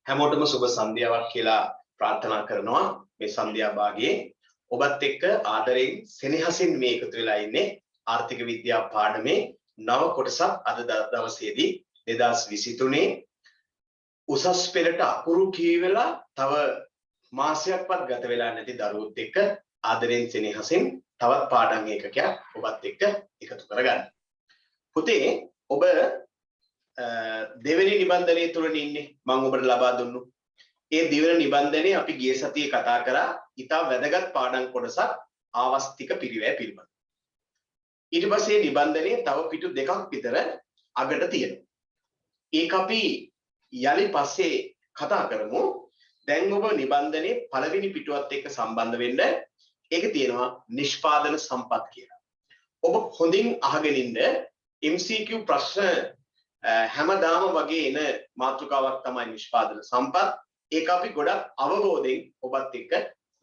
හැමෝටම සුබ සන්ධ්‍යාවක් කියලා ප්‍රාර්ථනා කරනවා මේ සන්ධ්‍යා භාගයේ ඔබත් එක්ක ආදරෙන් සෙනෙහසින් මේ එකතු වෙලා ඉන්නේ ආර්ථික විද්‍යා පාඩමේ නව කොටසක් අද දවසේදී 2023 උසස් පෙළට අකුරු කියවලා තව මාසයක්වත් ගත වෙලා නැති දරුවොත් එක්ක ආදරෙන් සෙනෙහසින් තවත් පාඩම් ඒකකයක් ඔබත් එක්ක එකතු කරගන්න. පුතේ ඔබ දෙවෙනි නිබන්ධනයේ තුලින් ඉන්නේ මම ඔබට ලබා දුන්නු. ඒ දෙවෙනි නිබන්ධනයේ අපි ගිය සතියේ කතා කරා ඉතා වැදගත් පාඩම් කොටසක් ආවස්තික පිරිවැය පිළිබඳ. ඊට පස්සේ නිබන්ධනයේ තව පිටු දෙකක් විතර අගට තියෙනවා. ඒක අපි යලි පස්සේ කතා කරමු. දැන් ඔබ නිබන්ධනයේ පළවෙනි පිටුවත් එක්ක සම්බන්ධ වෙන්න ඒකේ තියෙනවා නිෂ්පාදන සම්පත් කියලා. ඔබ හොඳින් අහගෙන ඉන්න MCQ ප්‍රශ්න හැමදාම වගේ එන මාතෘකාවක් තමයි නිෂ්පාදන සම්පත්. ඒක අපි ගොඩක් අවබෝධයෙන් ඔබත් එක්ක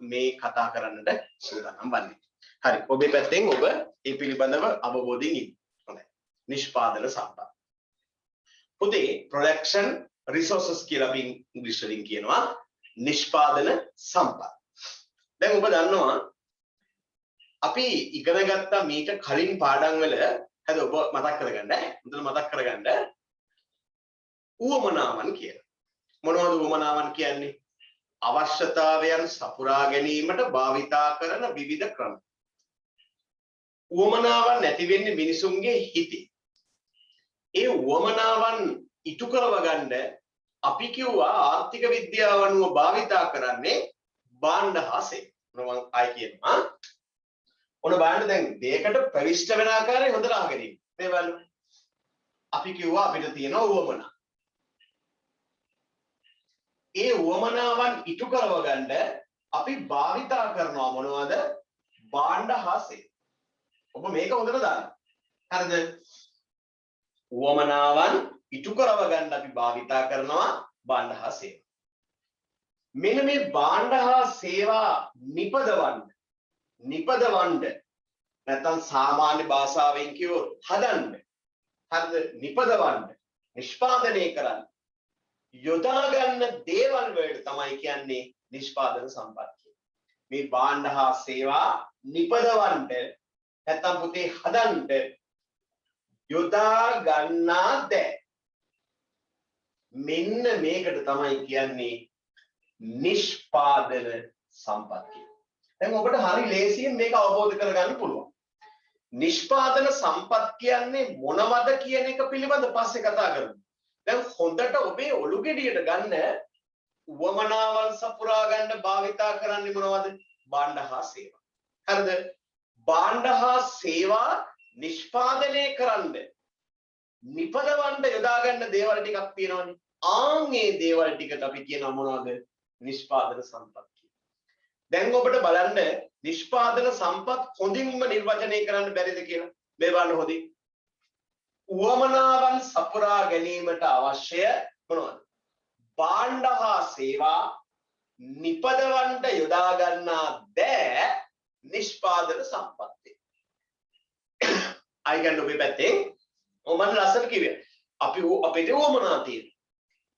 මේ කතා කරන්නට සූදානම් වන්නේ. හරි. ඔබේ පැත්තෙන් ඔබ මේ පිළිබඳව අවබෝධයෙන් ඉන්න. හොඳයි. නිෂ්පාදන සම්පත්. පුතේ production resources කියලා අපි ඉංග්‍රීසි වලින් කියනවා නිෂ්පාදන සම්පත්. දැන් ඔබ දන්නවා අපි ඉගෙන ගත්ත මීට කලින් පාඩම් වල හද ඔබ මතක් කරගන්න. හොඳට මතක් කරගන්න. උවමනාවන් කියලා. මොනවද උවමනාවන් කියන්නේ? අවශ්‍යතාවයන් සපුරා ගැනීමට භාවිතා කරන විවිධ ක්‍රම. උවමනාවන් නැති වෙන්නේ මිනිසුන්ගේ හිතේ. ඒ උවමනාවන් ඉටු කරව ගන්න අපි කිව්වා ආර්ථික විද්‍යාව අනුව භාවිතා කරන්නේ භාණ්ඩ හා සේවා. මම ආයි කියනවා. ඔන්න බලන්න දැන් දෙයකට ප්‍රවිෂ්ඨ වෙන ආකාරය හොඳට අහගෙන ඉන්න. මේ බලන්න. අපි කිව්වා අපිට තියෙන උවමනා. ඒ උවමනාවන් ඉටු කරව ගන්න අපි භාවිතා කරනවා මොනවද? භාණ්ඩ හා සේවා. ඔබ මේක හොඳට දාන්න. හරිද? උවමනාවන් ඉටු කරව ගන්න අපි භාවිතා කරනවා භාණ්ඩ හා සේවා. මෙන්න මේ භාණ්ඩ හා සේවා නිපදවන්න නැත්නම් සාමාන්‍ය භාෂාවෙන් කියවොත් හදන්න. හරිද? නිපදවන්න, නිෂ්පාදනය කරන්න, යොදා ගන්න දේවල් වලට තමයි කියන්නේ නිෂ්පාදන සම්පත් කියලා. මේ භාණ්ඩ හා සේවා නිපදවන්න නැත්නම් පුතේ හදන්න යොදා ගන්නා දේ. මෙන්න මේකට තමයි කියන්නේ නිෂ්පාදන සම්පත් කියලා. දැන් ඔබට හරි ලේසියෙන් මේක අවබෝධ කරගන්න පුළුවන්. නිෂ්පාදන සම්පත් කියන්නේ මොනවද කියන එක පිළිබඳ පස්සේ කතා කරමු. දැන් හොඳට ඔබේ ඔලු ගෙඩියට ගන්න උවමනාවන් සපුරා ගන්න භාවිතා කරන්නේ මොනවද? භාණ්ඩ හා සේවා. හරිද? භාණ්ඩ හා සේවා නිෂ්පාදනය කරන්න නිපදවන්න යොදා ගන්න දේවල් ටිකක් තියෙනවනේ. ආන්ගේ දේවල් ටිකට අපි කියනවා මොනවද? නිෂ්පාදන සම්පත්. දැන් ඔබට බලන්න නිෂ්පාදන සම්පත් හොඳින්ම නිර්වචනය කරන්න බැරිද කියලා. මේ බලන්න හොඳින්. උවමනාවන් සපුරා ගැනීමට අවශ්‍ය මොනවද? භාණ්ඩ හා සේවා නිපදවන්න යොදා ගන්නා දෑ නිෂ්පාදන සම්පත්තිය. අය ගන්න ඔබේ පැත්තෙන් මම ලස්සට කිව්වා. අපිට උවමනා තියෙන.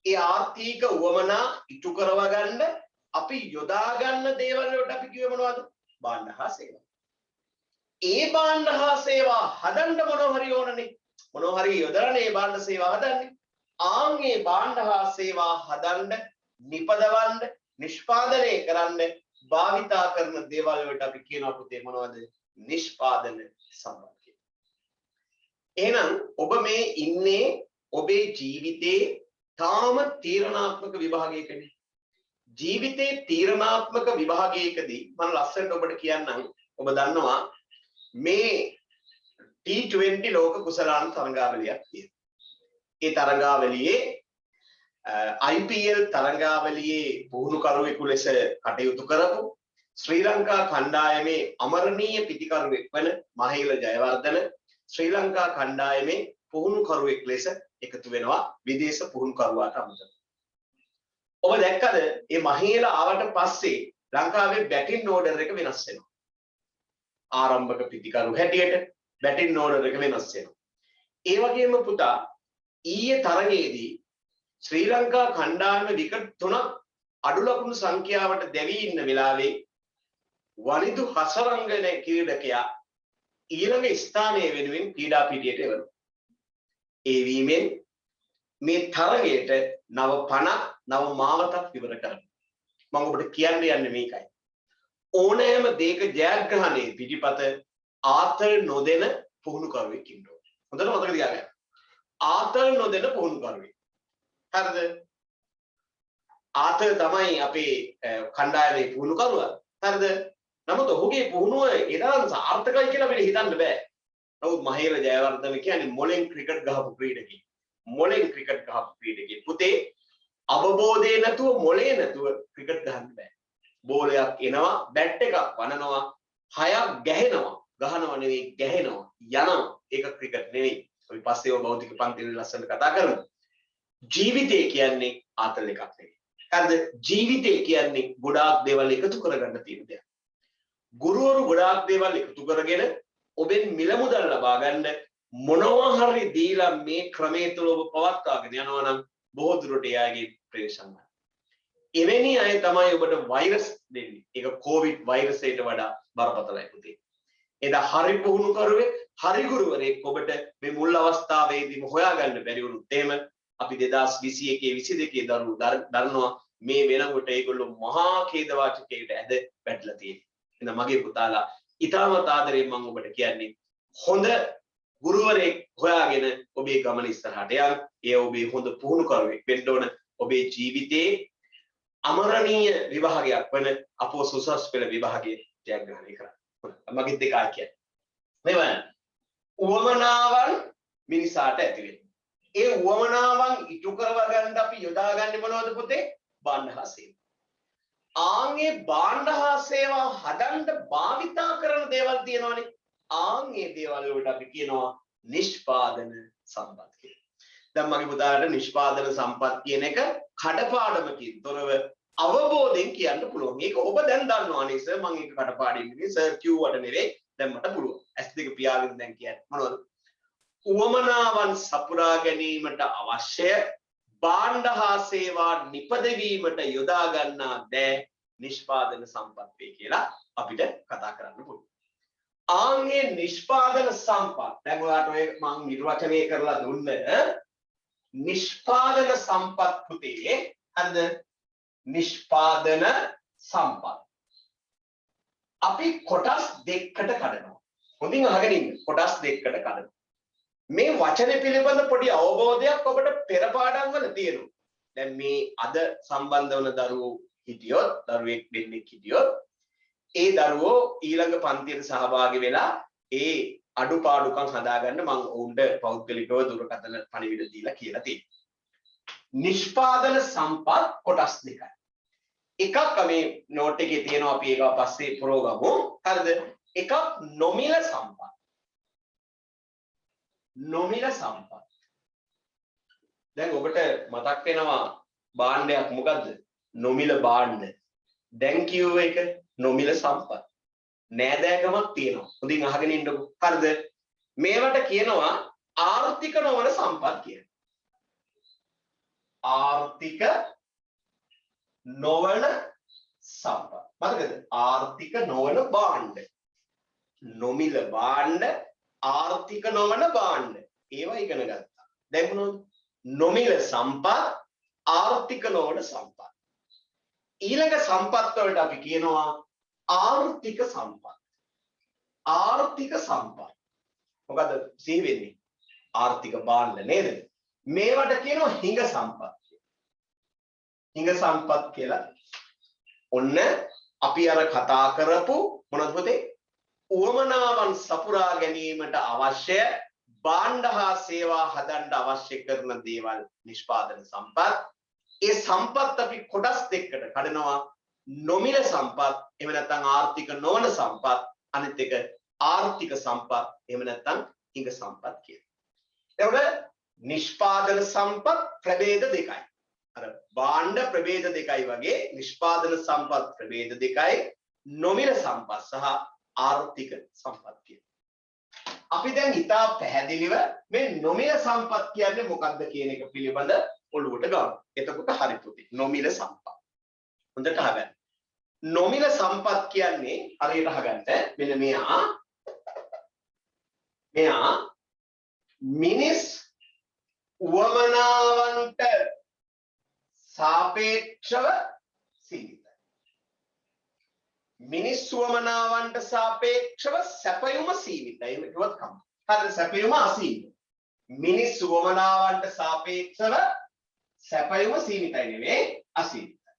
ඒ ආර්ථික උවමනා ඉටු කරව ගන්න අපි යොදා ගන්න දේවල් වලට අපි කියව මොනවද? භාණ්ඩ හා සේවා. ඒ භාණ්ඩ හා සේවා හදන්න මොනවා හරි ඕනනේ. මොනවා හරි යොදලානේ මේ භාණ්ඩ සේවා හදන්නේ. ආන්ගේ භාණ්ඩ හා සේවා හදන්න, නිපදවන්න, නිෂ්පාදනය කරන්න භාවිතා කරන දේවල් වලට අපි කියනවා පුතේ මොනවද? නිෂ්පාදන සම්පත් කියලා. එහෙනම් ඔබ මේ ඉන්නේ ඔබේ ජීවිතේ තාම තීරණාත්මක විභාගයකනේ. ජීවිතේ තීරණාත්මක විභාගයකදී මම ලස්සනට ඔබට කියන්නම්. ඔබ දන්නවා මේ T20 ලෝක කුසලාන තරඟාවලියක් තියෙනවා. ඒ තරඟාවලියේ IPL තරඟාවලියේ පුහුණුකරුවෙකු ලෙස කටයුතු කරපු ශ්‍රී ලංකා කණ්ඩායමේ අමරණීය පිටිකරුවෙක් වන මහේල ජයවර්ධන ශ්‍රී ලංකා කණ්ඩායමේ පුහුණුකරුවෙක් ලෙස එකතු වෙනවා විදේශ පුහුණුකරුවාට අමතරව. ඔබ දැක්කද මේ මහේල ආවට පස්සේ ලංකාවේ බැටින් ඕඩර් එක වෙනස් වෙනවා. ආරම්භක පිටිකරු හැටියට බැටින් ඕඩර් එක වෙනස් වෙනවා. ඒ වගේම පුතා ඊයේ තරගයේදී ශ්‍රී ලංකා කණ්ඩායම විකට් 3ක් අඩු ලකුණු සංඛ්‍යාවට දැවී ඉන්න වෙලාවේ වනිදු හසරංගන ක්‍රීඩකයා ඊළඟ ස්ථානයේ වෙනුවෙන් ක්‍රීඩා පිටියට එවනවා. ඒ වීමෙන් මේ තරගයට නව 50ක් නව මාවතක් ඉවර කරනවා. මම ඔබට කියන්න යන්නේ මේකයි. ඕනෑම දෙයක ජයග්‍රහණයේ පිටිපත ආතල් නොදෙන පුහුණුකරුවෙක් ඉන්න ඕනේ. හොඳට මතක තියාගන්න. ආතල් නොදෙන පුහුණුකරුවෙක්. හරිද? ආතල් තමයි අපේ කණ්ඩායමේ පුහුණුකරුවා. හරිද? නමුත් ඔහුගේ පුහුණුව ඒතරම් සාර්ථකයි කියලා අපිට හිතන්න බෑ. නමුත් මහේල ජයවර්ධන කියන්නේ මොලෙන් ක්‍රිකට් ගහපු ක්‍රීඩකයෙක්. මොලෙන් ක්‍රිකට් ගහපු ක්‍රීඩකයෙක්. පුතේ අවබෝධය නැතුව මොලේ නැතුව ක්‍රිකට් ගහන්න බෑ. බෝලයක් එනවා, බැට් එකක් වනනවා, හයක් ගැහෙනවා. ගහනවා නෙවෙයි ගැහෙනවා. යනවා. ඒක ක්‍රිකට් නෙවෙයි. අපි පස්සේ ඔය භෞතික පන්තිවල ලස්සනට කතා කරමු. ජීවිතය කියන්නේ ආතල් එකක් නෙවෙයි. හරිද? ජීවිතය කියන්නේ ගොඩාක් දේවල් එකතු කරගන්න තියෙන දෙයක්. ගුරුවරු ගොඩාක් දේවල් එකතු කරගෙන ඔබෙන් මිල මුදල් ලබා ගන්න මොනවා හරි දීලා මේ ක්‍රමයේ තුල ඔබ පවත්වාගෙන යනවා නම් බොහෝ දුරට එයාගේ ප්‍රේෂණ. එවැනි අය තමයි ඔබට වෛරස් දෙන්නේ. ඒක කොවිඩ් වෛරසයට වඩා බරපතලයි පුතේ. එදා හරි පුහුණු කරුවේ හරි ගුරුවරයෙක් ඔබට මේ මුල් අවස්ථාවේදීම හොයාගන්න බැරි වුණොත් එහෙම අපි 2021 22 දරුවෝ දරනවා මේ වෙනකොට ඒගොල්ලෝ මහා ඛේදවාචකයකට ඇද වැටලා තියෙනවා. එහෙනම් මගේ පුතාලා ඊටමත් ආදරයෙන් මම ඔබට කියන්නේ හොඳ ගුරුවරයෙක් හොයාගෙන ඔබේ ගමන ඉස්සරහට යන්න. ඒ ඔබේ හොඳ පුහුණුකරුවෙක් වෙන්න ඕන. ඔබේ ජීවිතේ අමරණීය විභාගයක් වන අපෝස උසස් පෙළ විභාගයේ ජයග්‍රහණය කරන්න. මගේ දෙකයි කියන්නේ. මේ බලන්න. උවමනාවන් මිනිසාට ඇති වෙනවා. ඒ උවමනාවන් ඉටු කරව ගන්න අපි යොදාගන්නේ මොනවද පුතේ? භාණ්ඩ හා සේවා. ආන්ගේ භාණ්ඩ හා සේවා හදන්න භාවිතා කරන දේවල් තියෙනවානේ. ආන්ගේ දේවල් වලට අපි කියනවා නිෂ්පාදන සම්පත් කියලා. දැන් මගේ පුතාට නිෂ්පාදන සම්පත් කියන එක කඩපාඩමකින් තොරව අවබෝධයෙන් කියන්න පුළුවන්. මේක ඔබ දැන් දන්නවා නේ සර්. මම ඒක කඩපාඩම් නෙවෙයි සර් කිව්වට නෙවෙයි. දැන් මට පුළුවන්. S2 පියාගෙන දැන් කියන්නේ මොනවද? උවමනාවන් සපුරා ගැනීමට අවශ්‍ය භාණ්ඩ හා සේවා නිපදවීමට යොදා ගන්නා දෑ නිෂ්පාදන සම්පත් වේ කියලා අපිට කතා කරන්න පුළුවන්. ආන්ගේ නිෂ්පාදන සම්පත් දැන් ඔයාලට ඔය මම නිර්වචනය කරලා දුන්න නිෂ්පාදන සම්පත් පුතේ හරිද? නිෂ්පාදන සම්පත් අපි කොටස් දෙකකට කඩනවා. හොඳින් අහගෙන ඉන්න. කොටස් දෙකකට කඩනවා. මේ වචන පිළිබඳ පොඩි අවබෝධයක් ඔබට පෙර පාඩම් වල තියෙනවා. දැන් මේ අද සම්බන්ධ වන දරුවෝ හිටියොත්, දරුවෙක් දෙන්නෙක් හිටියොත්, ඒ දරුවෝ ඊළඟ පන්තියට සහභාගී වෙලා ඒ අඩුපාඩුකම් හදාගන්න මම ඔවුන්ට පෞද්ගලිකව දුරකථන පණිවිඩ දීලා කියලා තියෙනවා. නිෂ්පාදන සම්පත් කොටස් දෙකයි. එකක් මේ නෝට් එකේ තියෙනවා අපි ඒක පස්සේ පුරවගමු. හරිද? එකක් නොමිල සම්පත්. නොමිල සම්පත්. දැන් ඔබට මතක් වෙනවා භාණ්ඩයක් මොකද්ද? නොමිල භාණ්ඩ. දැන් කියුව එක නොමිල සම්පත්. නෑදෑකමක් තියෙනවා. හොඳින් අහගෙන ඉන්නකො. හරිද? මේවට කියනවා ආර්ථික නොවන සම්පත් කියලා. ආර්ථික නොවන සම්පත්. මතකද? ආර්ථික නොවන භාණ්ඩ. නොමිල භාණ්ඩ, ආර්ථික නොවන භාණ්ඩ. ඒවා ඉගෙන ගත්තා. දැන් මොනවද? නොමිල සම්පත්, ආර්ථික නොවන සම්පත්. ඊළඟ සම්පත් වලට අපි කියනවා ආර්ථික සම්පත්. ආර්ථික සම්පත්. මොකද සිහි වෙන්නේ? ආර්ථික භාණ්ඩ නේද? මේවට කියනවා හිඟ සම්පත්. හිඟ සම්පත් කියලා. ඔන්න අපි අර කතා කරපු මොනවද පුතේ? උවමනාවන් සපුරා ගැනීමට අවශ්‍ය භාණ්ඩ හා සේවා හදන්න අවශ්‍ය කරන දේවල් නිෂ්පාදන සම්පත්. ඒ සම්පත් අපි කොටස් දෙකකට කඩනවා. නොමිල සම්පත්, එහෙම නැත්නම් ආර්ථික නොවන සම්පත්, අනිත් එක ආර්ථික සම්පත්, එහෙම නැත්නම් හිඟ සම්පත් කියලා. එතකොට නිෂ්පාදන සම්පත් ප්‍රභේද දෙකයි. අර භාණ්ඩ ප්‍රභේද දෙකයි වගේ නිෂ්පාදන සම්පත් ප්‍රභේද දෙකයි, නොමිල සම්පත් සහ ආර්ථික සම්පත් කියන. අපි දැන් ඉතා පැහැදිලිව මේ නොමිල සම්පත් කියන්නේ මොකක්ද කියන එක පිළිබඳ ඔළුවට ගන්න. එතකොට හරි පුතේ. නොමිල සම්පත්. හොඳට අහගන්න. නොමිල සම්පත් කියන්නේ හරියට අහගන්න. මෙන්න මෙයා මිනිස් උවමනාවන්ට සාපේක්ෂව සීමිතයි. මිනිස් උවමනාවන්ට සාපේක්ෂව සැපයුම සීමිතයි. එහෙම කිව්වත් කමක්. හරිද? සැපයුම අසීමිතයි. මිනිස් උවමනාවන්ට සාපේක්ෂව සැපයුම සීමිතයි නෙවෙයි අසීමිතයි.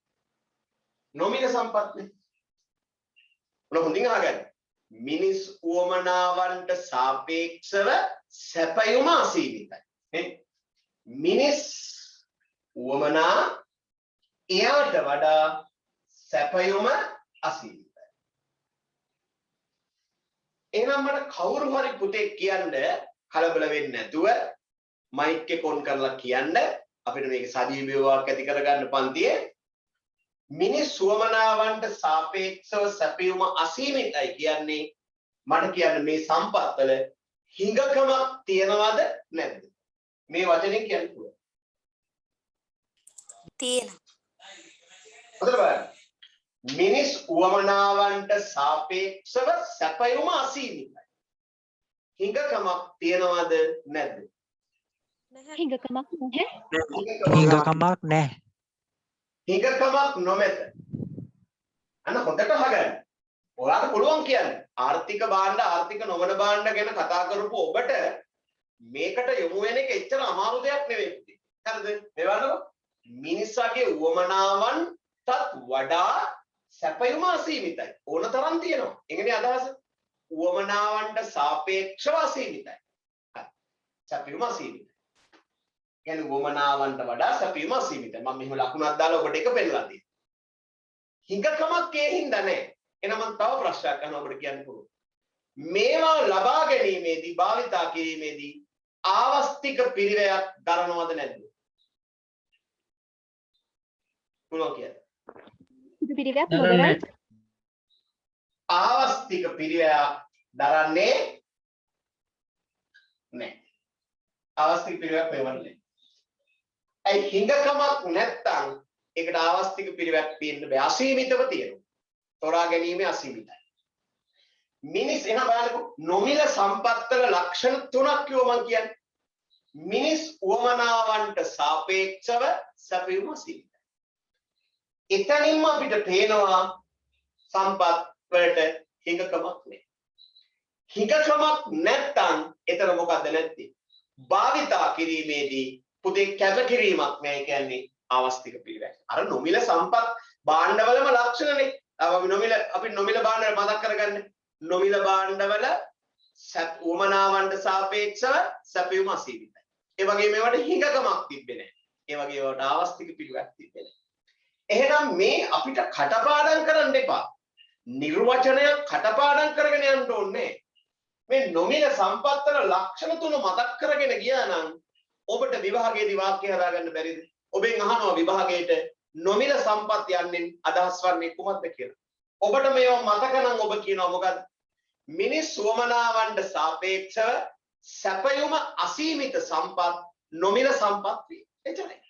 නොමිල සම්පත්නේ. මොන හොඳින් අහගන්න. මිනිස් උවමනාවන්ට සාපේක්ෂව සැපයුම අසීමිතයි. මිනිස් උවමනා එයාට වඩා සැපයුම අසීමිතයි. එහෙනම් මට කවුරු හරි පුතේ කියන්න කලබල වෙන්නේ නැතුව මයික් එක ඔන් කරලා කියන්න අපිට මේක සජීවීවක් ඇති කරගන්න පන්තියේ මිනිස් උවමනාවන්ට සාපේක්ෂව සැපයුම අසීමිතයි කියන්නේ මට කියන්න මේ සම්පත්වල හිඟකමක් තියනවද නැද්ද? මේ වචනේ කියන්න පුළුවන්. තියෙනවා. හොඳට බලන්න. මිනිස් උවමනාවන්ට සාපේක්ෂව සැපයුම අසීමිතයි. හිඟකමක් තියනවද නැද්ද? හිඟකමක් නැහැ. හිඟකමක් නැහැ. හිඟකමක් නොමැත. අන්න හොඳට අහගන්න. ඔයාලට පුළුවන් කියන්න. ආර්ථික භාණ්ඩ ආර්ථික නොවන භාණ්ඩ ගැන කතා කරපු ඔබට මේකට යොමු වෙන එක එච්චර අමාරු දෙයක් නෙවෙයි පුතේ. හරිද? මේ වලම මිනිස්සගේ උවමනාවන්ටත් වඩා සැපයුම අසීමිතයි. ඕන තරම් තියෙනවා. එංගනේ අදහස. උවමනාවන්ට සාපේක්ෂව අසීමිතයි. හරි. සැපයුම අසීමිතයි. කියන්නේ උවමනාවන්ට වඩා සැපයුම අසීමිතයි. මම මෙහෙම ලකුණක් දාලා ඔබට ඒක පෙන්නලා දෙන්න. හිඟකමක් ඒ හින්දා නැහැ. එහෙනම් මම තව ප්‍රශ්නයක් අහනවා ඔබට කියන්න පුළුවන්. මේවා ලබා ගැනීමේදී භාවිතා කිරීමේදී ආවස්තික පිරිවැයක් දරනවද නැද්ද? මොනවා කියන්නේ? පිරිවැයක් නොදරයි. ආවස්තික පිරිවැයක් දරන්නේ නැහැ. ආවස්තික පිරිවැයක් මෙවන්නේ. ඒ හිඟකමක් නැත්තම් ඒකට ආවස්තික පිරිවැයක් තියෙන්න බෑ. අසීමිතව තියෙනවා. තොරා ගැනීම අසීමිතයි. මිනිස් එහෙනම් බලන්නකො නොමිල සම්පත්තල ලක්ෂණ තුනක් කිව්ව මං කියන්නේ. මිනිස් උවමනාවන්ට සාපේක්ෂව සැපයුම අසීමිතයි. එතනින්ම අපිට පේනවා සම්පත් වලට හිඟකමක් නැහැ. හිඟකමක් නැත්තම් එතන මොකද්ද නැත්තේ? භාවිතා කිරීමේදී පුතේ කැපකිරීමක් නැහැ කියන්නේ ආවස්තික පිළිවෙල. අර නොමිල සම්පත් භාණ්ඩවලම ලක්ෂණනේ. අපි නොමිල භාණ්ඩ මතක් කරගන්න. නොමිල භාණ්ඩවල උවමනාවන්ට සාපේක්ෂව සැපයුම අසීමිතයි. ඒ වගේම ඒවට හිඟකමක් තිබෙන්නේ නැහැ. ඒ වගේ ඒවට ආවස්තික පිළිවෙලක් තිබෙන්නේ නැහැ. එහෙනම් මේ අපිට කටපාඩම් කරන්න එපා. නිර්වචනයක් කටපාඩම් කරගෙන යන්න ඕනේ. මේ නොමිල සම්පත්තල ලක්ෂණ තුන මතක් කරගෙන ගියා නම් ඔබට විභාගයේදී වාක්‍ය හදාගන්න බැරිද? ඔබෙන් අහනවා විභාගයේට නොමිල සම්පත් යන්නේ අදහස් වන්නේ කුමක්ද කියලා. ඔබට මේවා මතක නම් ඔබ කියනවා මොකද්ද? මිනිස් උවමනාවන්ට සාපේක්ෂව සැපයුම අසීමිත සම්පත් නොමිල සම්පත් වේ. එච්චරයි.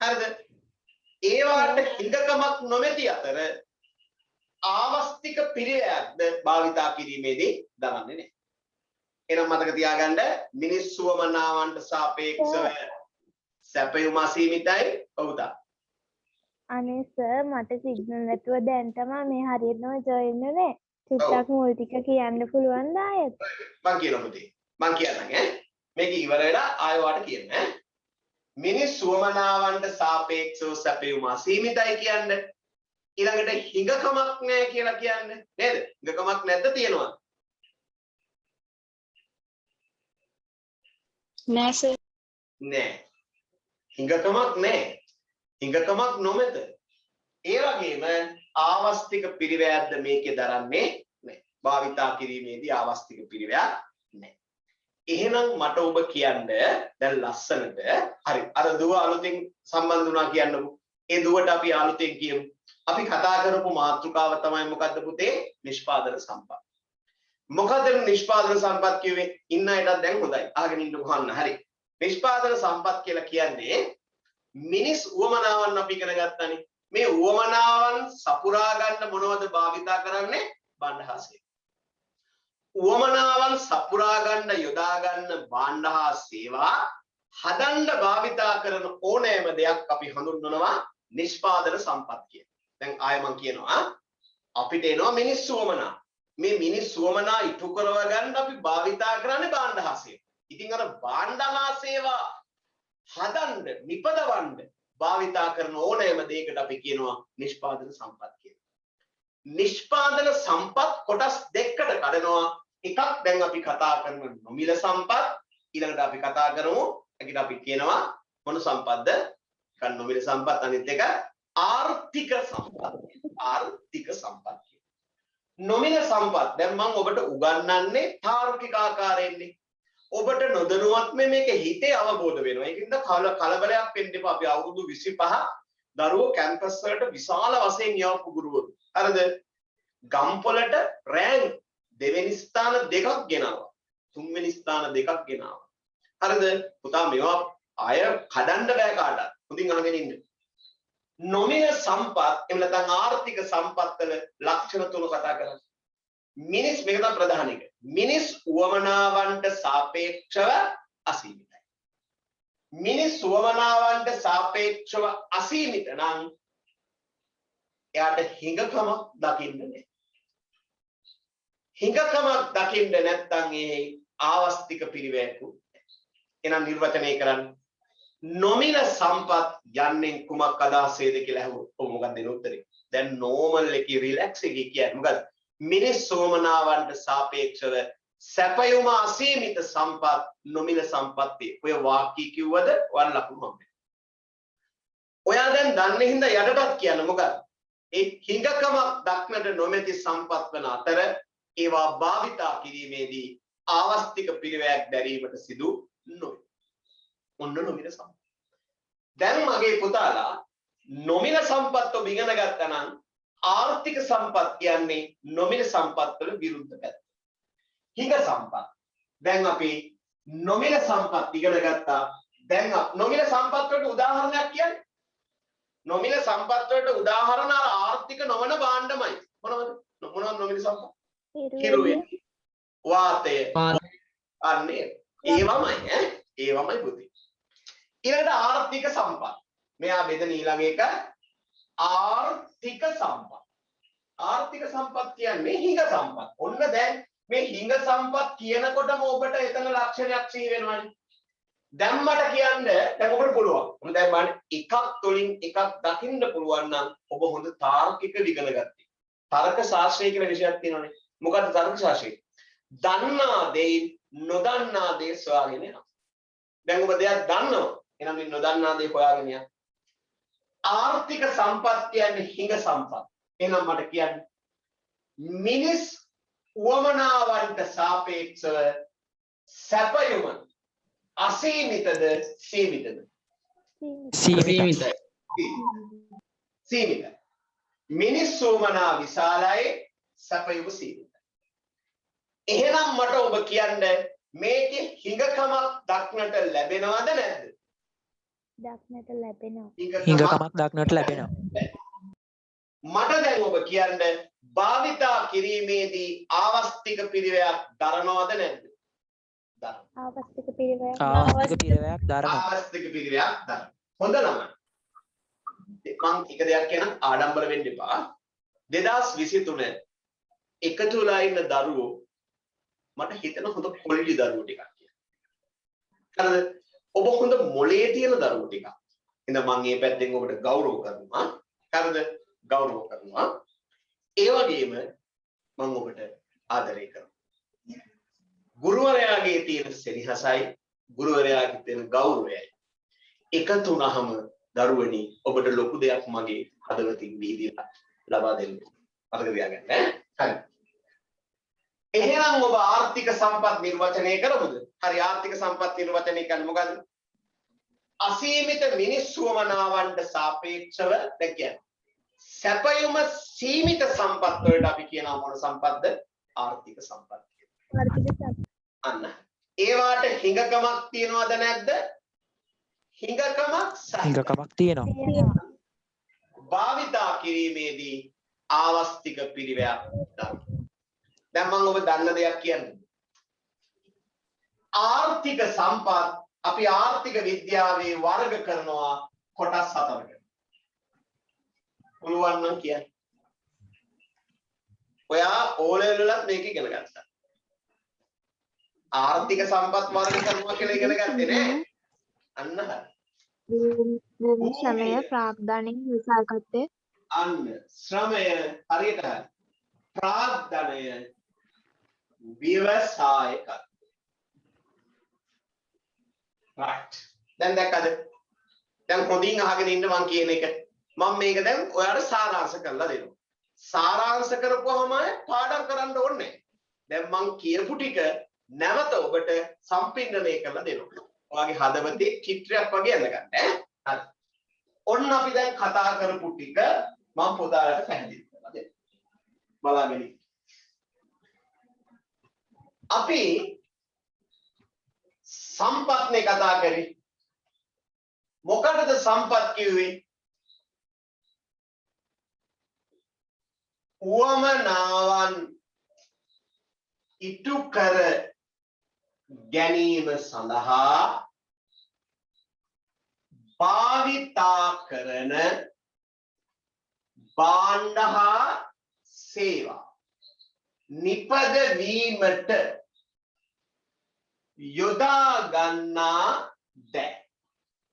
හරිද? ඒවට හිඟකමක් නොමැති අතර ආවස්තික පිරිවැයක්ද භාවිතා කිරීමේදී දරන්නේ නැහැ. එහෙනම් මතක තියාගන්න මිනිස් උවමනාවන්ට සාපේක්ෂව සැපයුම අසීමිතයි. ඔව් තා. අනේ සර් මට සිග්නල් නැතුව දැන් තමයි මේ හරියටම ජොයින් වෙන්නේ. චුට්ටක් මුල් ටික කියන්න පුළුවන් ද ආයෙත්? මං කියනවා පුතේ. මං කියන්නම් ඈ. මේක ඉවර වෙලා ආයෙ වාට කියන්න ඈ. මිනිස් උවමනාවන්ට සාපේක්ෂව සැපයුම අසීමිතයි කියන්නේ. ඊළඟට හිඟකමක් නැහැ කියලා කියන්නේ. නේද? හිඟකමක් නැද්ද තියෙනවද? නෑ සර්. නෑ. හිඟකමක් නැහැ. හිඟකමක් නොමැත. ඒ වගේම ආවස්තික පිරිවැයක්ද මේකේ දරන්නේ නැහැ. භාවිතා කිරීමේදී ආවස්තික පිරිවැයක් නැහැ. එහෙනම් මට ඔබ කියන්න දැන් ලස්සනට හරි අර දුව අලුතෙන් සම්බන්ධ වුණා කියන්නකො. ඒ දුවට අපි අලුතෙන් කියමු. අපි කතා කරපු මාතෘකාව තමයි මොකද්ද පුතේ? නිෂ්පාදන සම්පත්. මොකද්ද නිෂ්පාදන සම්පත් කිව්වේ? ඉන්න අයටත් දැන් හොඳයි. අහගෙන ඉන්න කොහොන්න හරි. නිෂ්පාදන සම්පත් කියලා කියන්නේ මිනිස් උවමනාවන් අපි ඉගෙන ගත්තානේ. මේ උවමනාවන් සපුරා ගන්න මොනවද භාවිතා කරන්නේ? භාණ්ඩ හා සේවා. උවමනාවන් සපුරා ගන්න යොදා ගන්න භාණ්ඩ හා සේවා හදන්න භාවිතා කරන ඕනෑම දෙයක් අපි හඳුන්වනවා නිෂ්පාදන සම්පත් කියලා. දැන් ආයෙ මම කියනවා අපිට එනවා මිනිස් උවමනා. මේ මිනිස් උවමනා ඉටු කරව ගන්න අපි භාවිතා කරන්නේ භාණ්ඩ හා සේවා. ඉතින් අර භාණ්ඩ හා සේවා හදන්න නිපදවන්න භාවිතා කරන ඕනෑම දෙයකට අපි කියනවා නිෂ්පාදන සම්පත් කියලා. නිෂ්පාදන සම්පත් කොටස් දෙකකට කඩනවා. එකක් දැන් අපි කතා කරන නොමිල සම්පත්, ඊළඟට අපි කතා කරමු ඒකට අපි කියනවා මොන සම්පත්ද? කන් නොමිල සම්පත්, අනිත් එක ආර්ථික සම්පත්. ආර්ථික සම්පත්. නොමිල සම්පත් දැන් මම ඔබට උගන්වන්නේ තාර්කික ආකාරයෙන්නේ. ඔබට නොදැනුවත්ම මේක හිතේ අවබෝධ වෙනවා. ඒකින්ද කලබලයක් වෙන්න එපා. අපි අවුරුදු 25 දරුවෝ කැම්පස් වලට විශාල වශයෙන් යවපු ගුරුවරු. හරිද? ගම්පොලට රෑන්ක් දෙවෙනි ස්ථාන දෙකක් ගෙනාවා. තුන්වෙනි ස්ථාන දෙකක් ගෙනාවා. හරිද? පුතා මේවා අය කඩන්න බෑ කාටවත්. හොඳින් අහගෙන ඉන්න. නොමිල සම්පත් එහෙම නැත්නම් ආර්ථික සම්පත් වල ලක්ෂණ තුන කතා කරන්නේ. මිනිස් මේක තමයි ප්‍රධාන එක. මිනිස් උවමනාවන්ට සාපේක්ෂව අසීමිතයි. මිනිස් උවමනාවන්ට සාපේක්ෂව අසීමිත නම් එයාට හිඟකමක් දකින්න නැහැ. හිඟකමක් දකින්න නැත්නම් ඒ ආවස්තික පිරිවැයකුත් එනම් නිර්වචනය කරන්න. නොමිල සම්පත් යන්නේ කුමක් අදහසේද කියලා අහුවොත් ඔබ මොකක්ද දෙන උත්තරේ? දැන් නෝමල් එකේ රිලැක්ස් එකේ කියන්නේ මොකද? මිනිස් සෝමනාවන්ට සාපේක්ෂව සැපයුම අසීමිත සම්පත් නොමිල සම්පත්තිය. ඔය වාක්‍ය කිව්වද වන් ලකුණු හම්බෙන්නේ. ඔයා දැන් දන්නේ හින්දා යටටත් කියන්න මොකද? ඒ හිඟකමක් දක්නට නොමැති සම්පත් වන අතර ඒවා භාවිතා කිරීමේදී ආවස්තික පිරිවැයක් දැරීමට සිදු නොවේ. ඔන්න නොමිල සම්පත්. දැන් මගේ පුතාලා නොමිල සම්පත් ඔබ ඉගෙන ගත්තා නම් ආර්ථික සම්පත් කියන්නේ නොමිල සම්පත් වල විරුද්ධ පැත්ත. හිඟ සම්පත්. දැන් අපි නොමිල සම්පත් ඉගෙන ගත්තා. දැන් නොමිල සම්පත් වලට උදාහරණයක් කියන්නේ. නොමිල සම්පත් වලට උදාහරණ අර ආර්ථික නොවන භාණ්ඩමයි. මොනවද? මොනවද නොමිල සම්පත්? හිරුවේ. වාතය. අන්නේ ඒවමයි ඈ. ඒවමයි පුතේ. ඊළඟට ආර්ථික සම්පත්. මෙයා බෙදෙන ඊළඟ එක ආර්ථික සම්පත්. ආර්ථික සම්පත් කියන්නේ හිඟ සම්පත්. ඔන්න දැන් මේ හිඟ සම්පත් කියනකොටම ඔබට එතන ලක්ෂණයක් සිහි වෙනවනේ. දැන් මට කියන්න දැන් ඔබට පුළුවන්. මොකද දැන් බලන්න එකක් තුලින් එකක් දකින්න පුළුවන් නම් ඔබ හොඳ තාර්කික ඉගෙන ගත්තේ. තර්ක ශාස්ත්‍රය කියලා විෂයක් තියෙනවානේ. මොකද්ද තර්ක ශාස්ත්‍රය? දන්නා දෙයින් නොදන්නා දේ සොයාගෙන යනවා. දැන් ඔබ දෙයක් දන්නවා. එහෙනම් මේ නොදන්නා දේ හොයාගෙන යන්න. ආර්ථික සම්පත් කියන්නේ හිඟ සම්පත්. එහෙනම් මට කියන්න මිනිස් උවමනාවන්ට සාපේක්ෂව සැපයුම අසීමිතද සීමිතද? සීමිතයි. සීමිතයි. මිනිස් උවමනා විශාලයි, සැපයුම සීමිතයි. එහෙනම් මට ඔබ කියන්න මේකේ හිඟකමක් දක්නට ලැබෙනවද නැද්ද? දක්නට ලැබෙනවා. හිඟකමක් දක්නට ලැබෙනවා. මට දැන් ඔබ කියන්න භාවිතා කිරීමේදී ආවස්තික පිරිවැයක් දරනවද නැද්ද? දරනවා. ආවස්තික පිරිවැය. ආර්ථික පිරිවැයක් දරනවා. ආවස්තික පිරිවැයක් දරනවා. හොඳ නම. මම එක දෙයක් කියනම් ආඩම්බර වෙන්න එපා. 2023 එකතු වෙලා ඉන්න දරුවෝ මට හිතෙන හොඳ ක්වොලිටි දරුවෝ ටිකක් කියලා. හරිද? ඔබ හොඳ මොලේ තියෙන දරුවෝ ටිකක්. එහෙනම් මම මේ පැත්තෙන් ඔබට ගෞරව කරනවා. හරිද? ගෞරව කරනවා. ඒ වගේම මම ඔබට ආදරය කරනවා. ගුරුවරයාගේ තියෙන සෙනෙහසයි ගුරුවරයාගේ තියෙන ගෞරවයයි එකතු වුණාම දරුවනි ඔබට ලොකු දෙයක් මගේ හදවතින් දීලා ලබා දෙන්න. මතක තියාගන්න ඈ. හරි. එහෙනම් ඔබ ආර්ථික සම්පත් නිර්වචනය කරමුද? හරි ආර්ථික සම්පත් නිර්වචනය කියන්නේ මොකද්ද? අසීමිත මිනිස් සුවමනාවන්ට සාපේක්ෂව දැන් කියන්නේ සැපයුම සීමිත සම්පත් වලට අපි කියනවා මොන සම්පත්ද? ආර්ථික සම්පත් කියලා. අන්න. ඒවාට හිඟකමක් තියනවද නැද්ද? හිඟකමක් සහිතයි. හිඟකමක් තියෙනවා. තියෙනවා. භාවිතා කිරීමේදී ආවස්තික පිරිවැයක් දරනවා. දැන් මම ඔබ දන්න දෙයක් කියන්නේ. ආර්ථික සම්පත් අපි ආර්ථික විද්‍යාවේ වර්ග කරනවා කොටස් 4කට. පුළුවන් නම් කියන්න. ඔයා ඕලෙවල් වලත් මේක ඉගෙන ගත්තා. ආර්ථික සම්පත් වර්ග කරනවා කියලා ඉගෙන ගත්තේ නෑ. අන්න හරි. භූමි ශ්‍රමය ප්‍රාග්ධනය විසාකත්වය අන්න ශ්‍රමය හරියට හරි. ප්‍රාග්ධනය ව්‍යවසායකත්වය. right. දැන් දැක්කද? දැන් හොඳින් අහගෙන ඉන්න මම කියන එක. මම මේක දැන් ඔයාලට සාරාංශ කරලා දෙනවා. සාරාංශ කරපුවම පාඩම් කරන්න ඕනේ. දැන් මම කියපු ටික නැවත ඔබට සම්පින්දනය කරලා දෙනවා. ඔයාගේ හදවතේ චිත්‍රයක් වගේ අඳගන්න ඈ. හරි. ඔන්න අපි දැන් කතා කරපු ටික මම පොතාලට පැහැදිලි කරලා දෙන්න. බලාගෙන ඉන්න. අපි සම්පත්නේ කතා කරේ. මොකටද සම්පත් කිව්වේ? උවමනාවන් ඉටු කර ගැනීම සඳහා භාවිතා කරන භාණ්ඩ හා සේවා නිපදවීමට යොදා ගන්නා දෑ.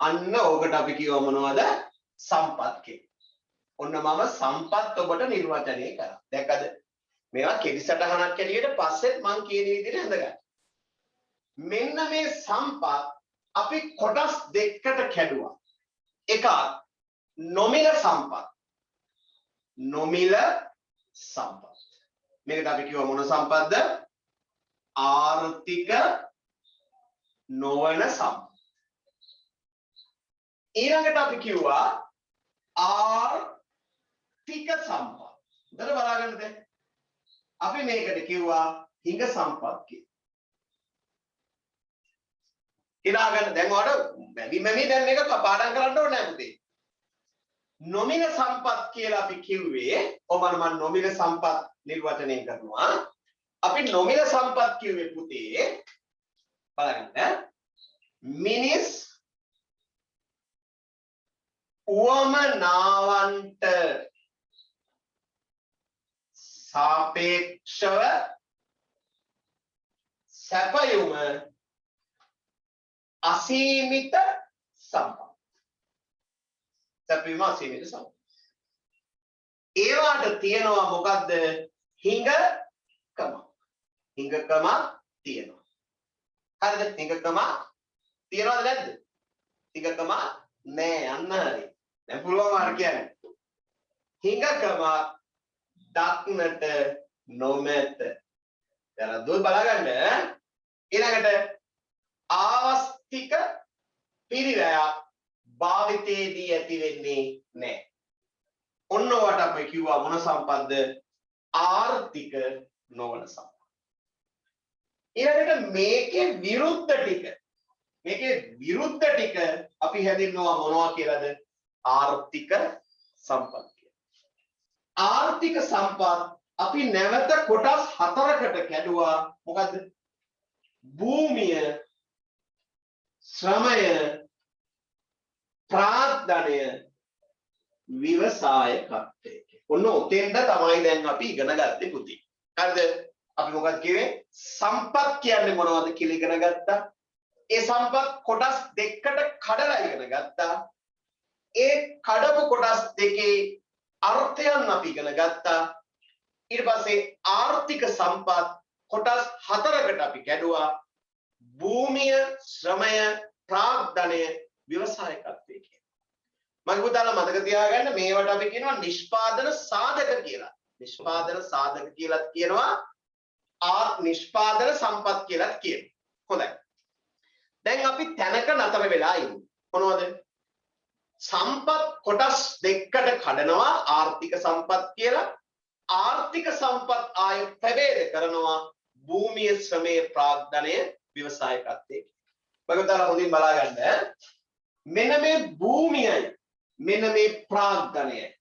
අන්න ඕකට අපි කියව මොනවද? සම්පත් කියලා. ඔන්න මම සම්පත් ඔබට නිර්වචනය කරා. දැක්කද? මේවා කෙටි සටහනක් ඇලියට පස්සෙත් මං කියන විදිහට හඳගන්න. මෙන්න මේ සම්පත් අපි කොටස් දෙකකට කැඩුවා. එකක් නොමිල සම්පත්. නොමිල සම්පත්. මේකට අපි කියව මොන සම්පත්ද? ආර්ථික නොවන සම්පත්. ඊළඟට අපි කිව්වා ආර්ථික සම්පත්. උදේට බලාගන්නද? අපි මේකට කිව්වා හිඟ සම්පත් කියලා. හිනාගන්න දැන් ඔයාලට මැමි දැන් මේක පාඩම් කරන්න ඕනේ නැහැ පුතේ. නොමිල සම්පත් කියලා අපි කිව්වේ ඔබන මම නොමිල සම්පත් නිර්වචනය කරනවා. අපි නොමිල සම්පත් කිව්වේ පුතේ බලන්න මිනිස් උවමනාවන්ට සාපේක්ෂව සැපයුම අසීමිත සම්පත්. සැපයුම අසීමිත සම්පත්. ඒවට තියෙනවා මොකද්ද? හිඟකම. හිඟකම තියෙනවා. හරිද? හිඟකම තියනවද නැද්ද? හිඟකම නෑ. අන්න හරි. දැන් පුළුවන් මාර කියන්නේ. හිඟකම දක්නට නොමැත. දැන් දුර බලගන්න. ඊළඟට ආවස්තික පිරිවැයක් භාවිතයේදී ඇති වෙන්නේ නැහැ. ඔන්න ඔයාට අපි කිව්වා මොන සම්පත්ද? ආර්ථික නොවන සම්පත්. ඊළඟට මේකේ විරුද්ධ ටික අපි හැදින්වනවා මොනවා කියලාද? ආර්ථික සම්පත් කියලා. ආර්ථික සම්පත් අපි නැවත කොටස් 4කට කැඩුවා. මොකද්ද? භූමිය, ශ්‍රමය, ප්‍රාග්ධනය, ව්‍යවසායකත්වය. ඔන්න ඔතෙන්ද තමයි දැන් අපි ඉගෙන ගත්තේ පුතේ. හරිද? අපි මොකක්ද කිව්වේ? සම්පත් කියන්නේ මොනවද කියලා ඉගෙන ගත්තා. ඒ සම්පත් කොටස් දෙකකට කඩලා ඉගෙන ගත්තා. ඒ කඩපු කොටස් දෙකේ අර්ථයන් අපි ඉගෙන ගත්තා. ඊට පස්සේ ආර්ථික සම්පත් කොටස් 4කට අපි කැඩුවා. භූමිය, ශ්‍රමය, ප්‍රාග්ධනය, ව්‍යවසායකත්වය කියලා. මම පුතාලා මතක තියාගන්න මේවට අපි කියනවා නිෂ්පාදන සාධක කියලා. නිෂ්පාදන සාධක කියලාත් කියනවා නිෂ්පාදන සම්පත් කියලාත් කියනවා. හොඳයි. දැන් අපි තැනක නතර වෙලා ඉන්නේ. මොනවද? සම්පත් කොටස් දෙකකට කඩනවා ආර්ථික සම්පත් කියලා. ආර්ථික සම්පත් ආය ප්‍රවේද කරනවා භූමිය, ශ්‍රමයේ, ප්‍රාග්ධනය, ව්‍යවසායකත්වය. මම පුතාලා හොඳින් බලාගන්න. මෙන්න මේ භූමියයි මෙන්න මේ ප්‍රාග්ධනයයි.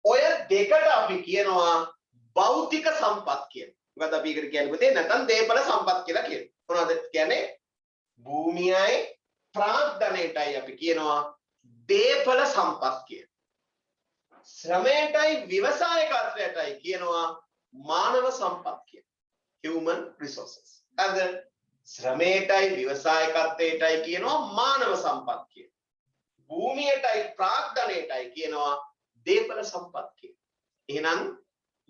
ඔය දෙකට අපි කියනවා භෞතික සම්පත් කියලා. මොකද අපි ඒකට කියන්නේ පුතේ නැත්නම් දේපල සම්පත් කියලා කියනවා. මොනවද කියන්නේ? භූමියයි ප්‍රාග්ධනයටයි අපි කියනවා දේපල සම්පත් කියලා. ශ්‍රමයටයි ව්‍යවසායකත්වයටයි කියනවා මානව සම්පත් කියලා. human resources. අද ශ්‍රමයටයි ව්‍යවසායකත්වයටයි කියනවා මානව සම්පත් කියලා. භූමියටයි ප්‍රාග්ධනයටයි කියනවා දේපල සම්පත් කියලා. එහෙනම්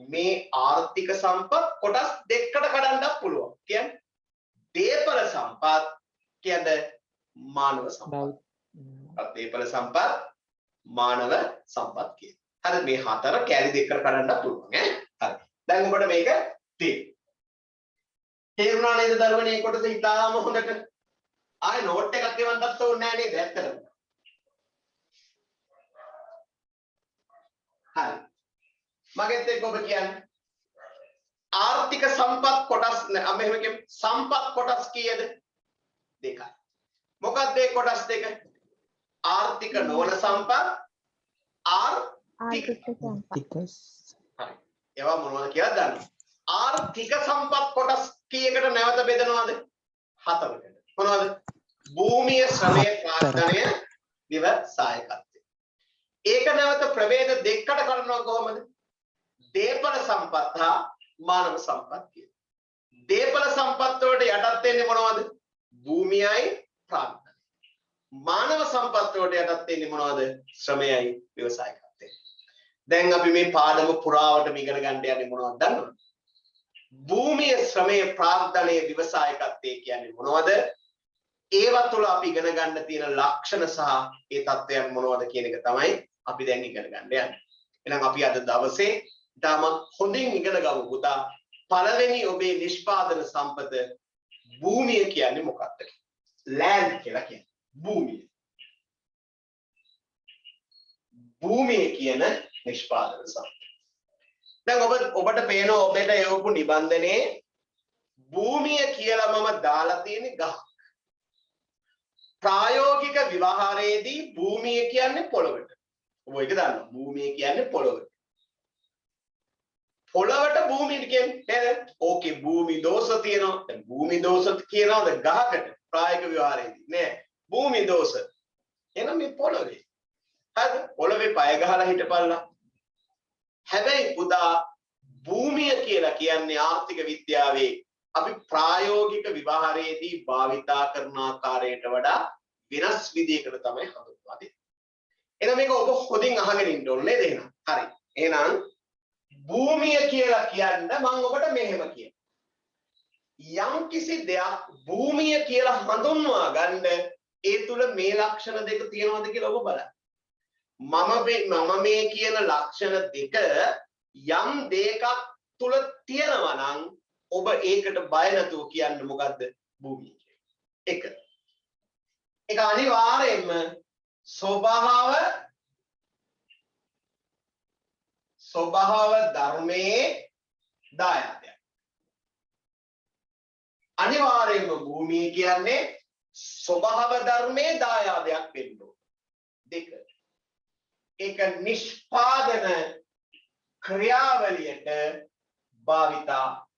මේ ආර්ථික සම්පත් කොටස් දෙකකට කඩන්නත් පුළුවන්. කියන්නේ දේපල සම්පත් කියන්නේ මානව සම්පත්. දේපල සම්පත් මානව සම්පත් කියන. හරි මේ හතර කැලි දෙකකට කඩන්නත් පුළුවන් ඈ. හරි. දැන් ඔබට මේක තේරුණා නේද දරුවනේ කොටස ඉතාලම හොඳට. ආයේ නෝට් එකක් ගෙවන්නත් ඕනේ නැහැ නේද ඇත්තටම. හරි. මගෙත් එක්ක ඔබ කියන්නේ ආර්ථික සම්පත් කොටස් මෙහෙම කියමු සම්පත් කොටස් කීයද? දෙකයි. මොකක්ද ඒ කොටස් දෙක? ආර්ථික නොවන සම්පත් ආර්ථික සම්පත්. හරි. ඒවා මොනවද කියලා දන්නවා. ආර්ථික සම්පත් කොටස් කීයකට නැවත බෙදනවද? හතරකට. මොනවද? භූමිය, ශ්‍රමය, ප්‍රාග්ධනය, ව්‍යවසායකත්වය. ඒක නැවත ප්‍රභේද දෙකකට කරනවා කොහොමද? දේපල සම්පත් හා මානව සම්පත් කියන. දේපල සම්පත් වලට යටත් වෙන්නේ මොනවද? භූමියයි ප්‍රාග්ධනය. මානව සම්පත් වලට යටත් වෙන්නේ මොනවද? ශ්‍රමයයි ව්‍යවසායකත්වය. දැන් අපි මේ පාඩම පුරාවටම ඉගෙන ගන්න යන්නේ මොනවද දන්නවද? භූමිය, ශ්‍රමය, ප්‍රාග්ධනය, ව්‍යවසායකත්වය කියන්නේ මොනවද? ඒවා තුළ අපි ඉගෙන ගන්න තියෙන ලක්ෂණ සහ ඒ தත්වයන් මොනවද කියන එක තමයි අපි දැන් ඉගෙන ගන්න යන්නේ. එහෙනම් අපි අද දවසේ තාම හොඳින් ඉගෙන ගමු පුතා. පළවෙනි ඔබේ නිෂ්පාදන සම්පත භූමිය කියන්නේ මොකක්ද? land කියලා කියන්නේ භූමිය. භූමිය කියන නිෂ්පාදන සම්පත. දැන් ඔබට පේනවා ඔබට එවපු නිබන්ධනයේ භූමිය කියලා මම දාලා තියෙන ගහ. ප්‍රායෝගික විවහාරයේදී භූමිය කියන්නේ පොළවට. ඔබ ඒක දන්නවා. භූමිය කියන්නේ පොළවට. පොළවට භූමිය කියන්නේ නේද? ඕකේ භූමි දෝෂ තියෙනවා. දැන් භූමි දෝෂ කියනවාද ගහකට ප්‍රායෝගික විවහාරයේදී නෑ. භූමි දෝෂ. එහෙනම් මේ පොළවේ. හරිද? පොළවේ පය ගහලා හිටපල්ලා. හැබැයි පුතා භූමිය කියලා කියන්නේ ආර්ථික විද්‍යාවේ අපි ප්‍රායෝගික විවහාරයේදී භාවිතා කරන ආකාරයට වඩා වෙනස් විදිහකට තමයි හඳුන්වලා දෙන්නේ. එහෙනම් මේක ඔබ හොඳින් අහගෙන ඉන්න ඕනේ නේද එහෙනම්? හරි. එහෙනම් භූමිය කියලා කියන්න මම ඔබට මෙහෙම කියනවා. යම්කිසි දෙයක් භූමිය කියලා හඳුන්වා ගන්න ඒ තුල මේ ලක්ෂණ දෙක තියෙනවද කියලා ඔබ බලන්න. මම මේ කියන ලක්ෂණ දෙක යම් දෙයක තුල තියෙනවා නම් ඔබ ඒකට බය නැතුව කියන්න මොකද්ද භූමිය කියන්නේ. ඒක අනිවාර්යයෙන්ම ස්වභාව ධර්මයේ දායාදයක්. අනිවාර්යයෙන්ම භූමිය කියන්නේ ස්වභාව ධර්මයේ දායාදයක් වෙන්න ඕන. දෙක. ඒක නිෂ්පාදන ක්‍රියාවලියට භාවිතා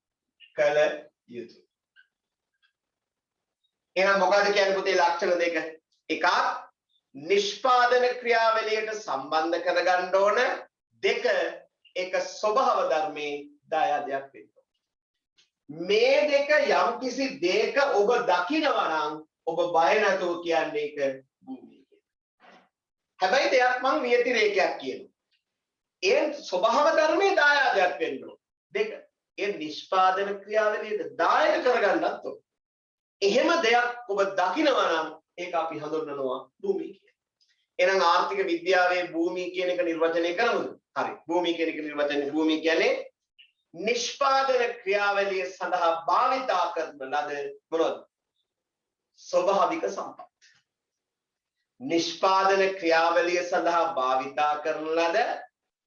කළ යුතුයි. එහෙනම් මොකද කියන්නේ පුතේ ලක්ෂණ දෙක? එකක් නිෂ්පාදන ක්‍රියාවලියට සම්බන්ධ කරගන්න ඕන. දෙක ඒක ස්වභාව ධර්මයේ දායාදයක් වෙන්න ඕන. මේ දෙක යම්කිසි දෙයක ඔබ දකිනවා නම් ඔබ බය නැතුව කියන්නේ ඒක භූමිය කියලා. හැබැයි දෙයක් මං නියති රේඛයක් කියනවා. ඒ ස්වභාව ධර්මයේ දායාදයක් වෙන්න ඕන. දෙක ඒ නිෂ්පාදන ක්‍රියාවලියට දායක කරගන්නත් ඕන. එහෙම දෙයක් ඔබ දකිනවා නම් ඒක අපි හඳුන්වනවා භූමිය කියලා. එහෙනම් ආර්ථික විද්‍යාවේ භූමිය කියන එක නිර්වචනය කරමුද? හරි. භූමිය කියන එක නිර්වචනය භූමිය කියන්නේ නිෂ්පාදන ක්‍රියාවලිය සඳහා භාවිතා කරන ලද මොනවද? ස්වභාවික සම්පත්. නිෂ්පාදන ක්‍රියාවලිය සඳහා භාවිතා කරන ලද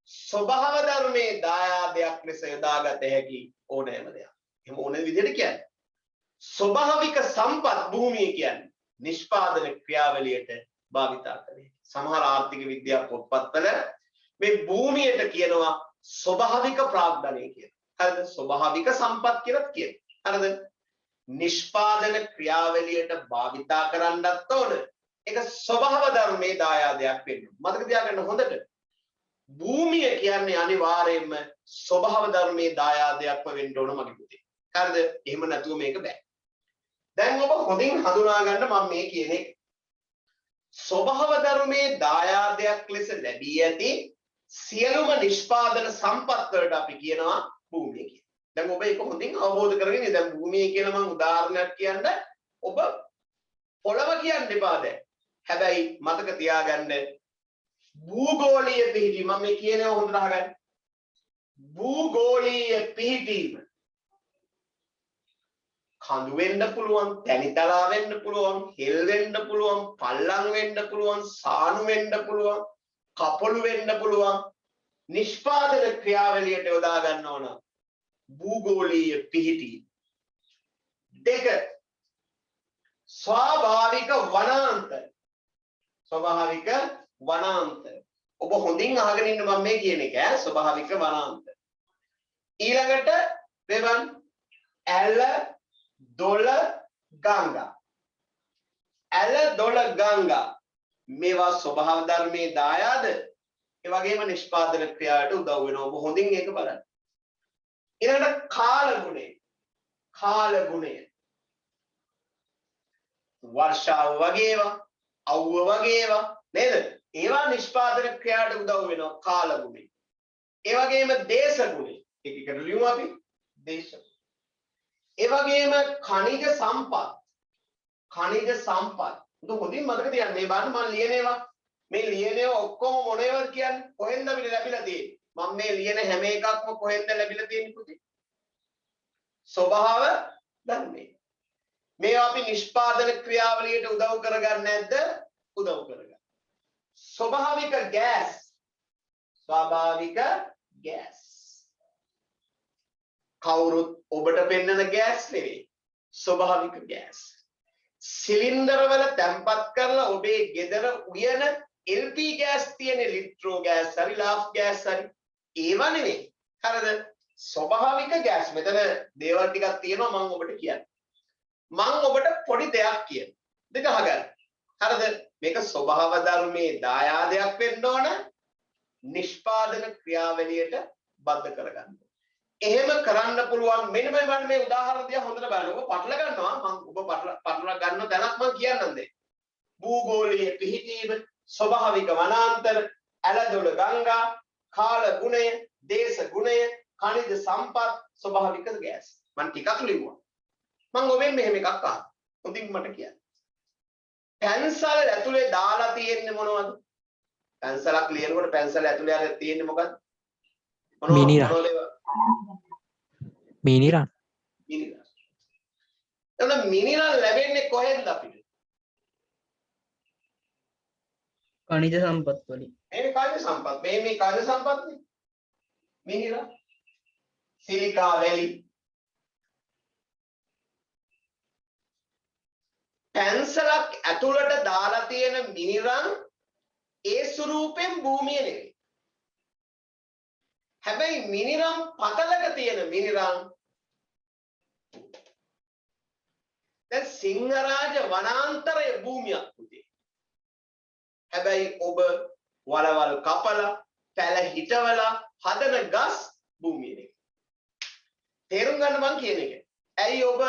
ස්වභාව ධර්මයේ දායාදයක් ලෙස යොදාගත හැකි ඕනෑම දෙයක්. එහෙම ඕන විදිහට කියන්නේ. ස්වභාවික සම්පත් භූමිය කියන්නේ නිෂ්පාදන ක්‍රියාවලියට භාවිතා කරේ. සමහර ආර්ථික විද්‍යා පොත්පත්වල මේ භූමියට කියනවා ස්වභාවික ප්‍රාග්ධනය කියලා. හරිද? ස්වභාවික සම්පත් කියලා කියනවා. හරිද? නිෂ්පාදන ක්‍රියාවලියට භාවිතා කරන්නත් ඕන. ඒක ස්වභාව ධර්මයේ දායාදයක් වෙන්න. මතක තියාගන්න හොඳට. භූමිය කියන්නේ අනිවාර්යයෙන්ම ස්වභාව ධර්මයේ දායාදයක්ම වෙන්න ඕන මගේ පුතේ. හරිද? එහෙම නැතුව මේක බෑ. දැන් ඔබ හොඳින් හඳුනා ගන්න මම මේ කියන එක. ස්වභාව ධර්මයේ දායාදයක් ලෙස ලැබී ඇති සියලුම නිෂ්පාදන සම්පත් වලට අපි කියනවා භූමිය කියලා. දැන් ඔබ ඒක හොඳින් අවබෝධ කරගෙන ඉන්න. දැන් භූමිය කියලා මම උදාහරණයක් කියන්න ඔබ පොළව කියන්න එපා දැන්. හැබැයි මතක තියාගන්න භූගෝලීය පිහිටීම මම මේ කියනවා හොඳට අහගන්න. භූගෝලීය පිහිටීම කඳු වෙන්න පුළුවන්, තැනිතලා වෙන්න පුළුවන්, හෙල් වෙන්න පුළුවන්, පල්ලම් වෙන්න පුළුවන්, සානු වෙන්න පුළුවන්, කපොළු වෙන්න පුළුවන්. නිෂ්පාදන ක්‍රියාවලියට යොදා ගන්න ඕන භූගෝලීය පිහිටීම. දෙක ස්වාභාවික වනාන්තර. ස්වභාවික වනාන්තර. ඔබ හොඳින් අහගෙන ඉන්න මම මේ කියන එක ඈ ස්වභාවික වනාන්තර. ඊළඟට දෙවන් ඇල දොළ ගංගා. ඇල දොළ ගංගා මේවා ස්වභාව ධර්මයේ දායාද ඒ වගේම නිෂ්පාදන ක්‍රියාවට උදව් වෙනවා. ඔබ හොඳින් ඒක බලන්න. ඊළඟට කාල ගුණය. කාල ගුණය වර්ෂාව වගේවා අවුව වගේවා නේද? ඒවා නිෂ්පාදන ක්‍රියාවට උදව් වෙනවා කාල ගුණය. ඒ වගේම දේශ ගුණය. එකකට ලියමු අපි දේශ. ඒ වගේම ඛනිජ සම්පත්. ඛනිජ සම්පත්. උදේ හොඳින් මතක තියාගන්න මේ බලන්න මම ලියන ඒවා. මේ ලියන ඒවා ඔක්කොම මොනේවද කියන්නේ? කොහෙන්ද අපිට ලැබිලා තියෙන්නේ? මම මේ ලියන හැම එකක්ම කොහෙන්ද ලැබිලා තියෙන්නේ පුතේ? ස්වභාව ධර්මයේ. මේවා අපි නිෂ්පාදන ක්‍රියාවලියට උදව් කරගන්නේ නැද්ද? උදව් කරගන්න. ස්වභාවික ගෑස්. ස්වාභාවික ගෑස්. කවුරුත් ඔබට පෙන්නන ගෑස් නෙවෙයි. ස්වභාවික ගෑස්. සිලින්ඩර වල තැම්පත් කරලා ඔබේ ගෙදර උයන LP ගෑස් තියෙන ලිට්‍රෝ ගෑස් හරි ලාෆ් ගෑස් හරි ඒව නෙවෙයි. හරිද? ස්වභාවික ගෑස්. මෙතන දේවල් ටිකක් තියෙනවා මම ඔබට කියන්න. මම ඔබට පොඩි දෙයක් කියන්න. දෙක අහගන්න. හරිද? මේක ස්වභාව ධර්මයේ දායාදයක් වෙන්න ඕන. නිෂ්පාදන ක්‍රියාවලියට බද්ධ කරගන්න. එහෙම කරන්න පුළුවන් මෙන්න මේ උදාහරණ දිහා හොඳට බලන්න. ඔබ පටල ගන්නවා මම ඔබ පටල ගන්න තැනක් මම කියන්නම් දෙන්න. භූගෝලීය පිහිටීම, ස්වභාවික වනාන්තර, ඇලදොළ ගංගා, කාල ගුණය, දේශ ගුණය, ඛනිජ සම්පත්, ස්වභාවික ගෑස්. මම ටිකක් ලිව්වා. මම ඔබෙන් මෙහෙම එකක් අහනවා. හොඳින් මට කියන්න. පැන්සල් ඇතුලේ දාලා තියෙන්නේ මොනවද? පැන්සලක් ලියනකොට පැන්සල ඇතුලේ අර තියෙන්නේ මොකද්ද? මිනිරන්. මිනිරන්. මිනිරන්. එතන මිනිරන් ලැබෙන්නේ කොහෙන්ද අපිට? खनिज संपत වලින්. මේ කාර්ය සම්පත්. මේ කාර්ය සම්පත්නේ. මිනිරන්. සිලිකා වැලි. පැන්සලක් ඇතුළට දාලා තියෙන මිනිරන් ඒ ස්වරූපෙන් භූමිය නෙවෙයි. හැබැයි මිනිරම් පතලක තියෙන මිනිරම් දැන් සිංහරාජ වනාන්තරයේ භූමියක් පුතේ. හැබැයි ඔබ වලවල් කපලා පැල හිටවලා හදන ගස් භූමිය නෙවෙයි. තේරුම් ගන්න මං කියන එක. ඇයි ඔබ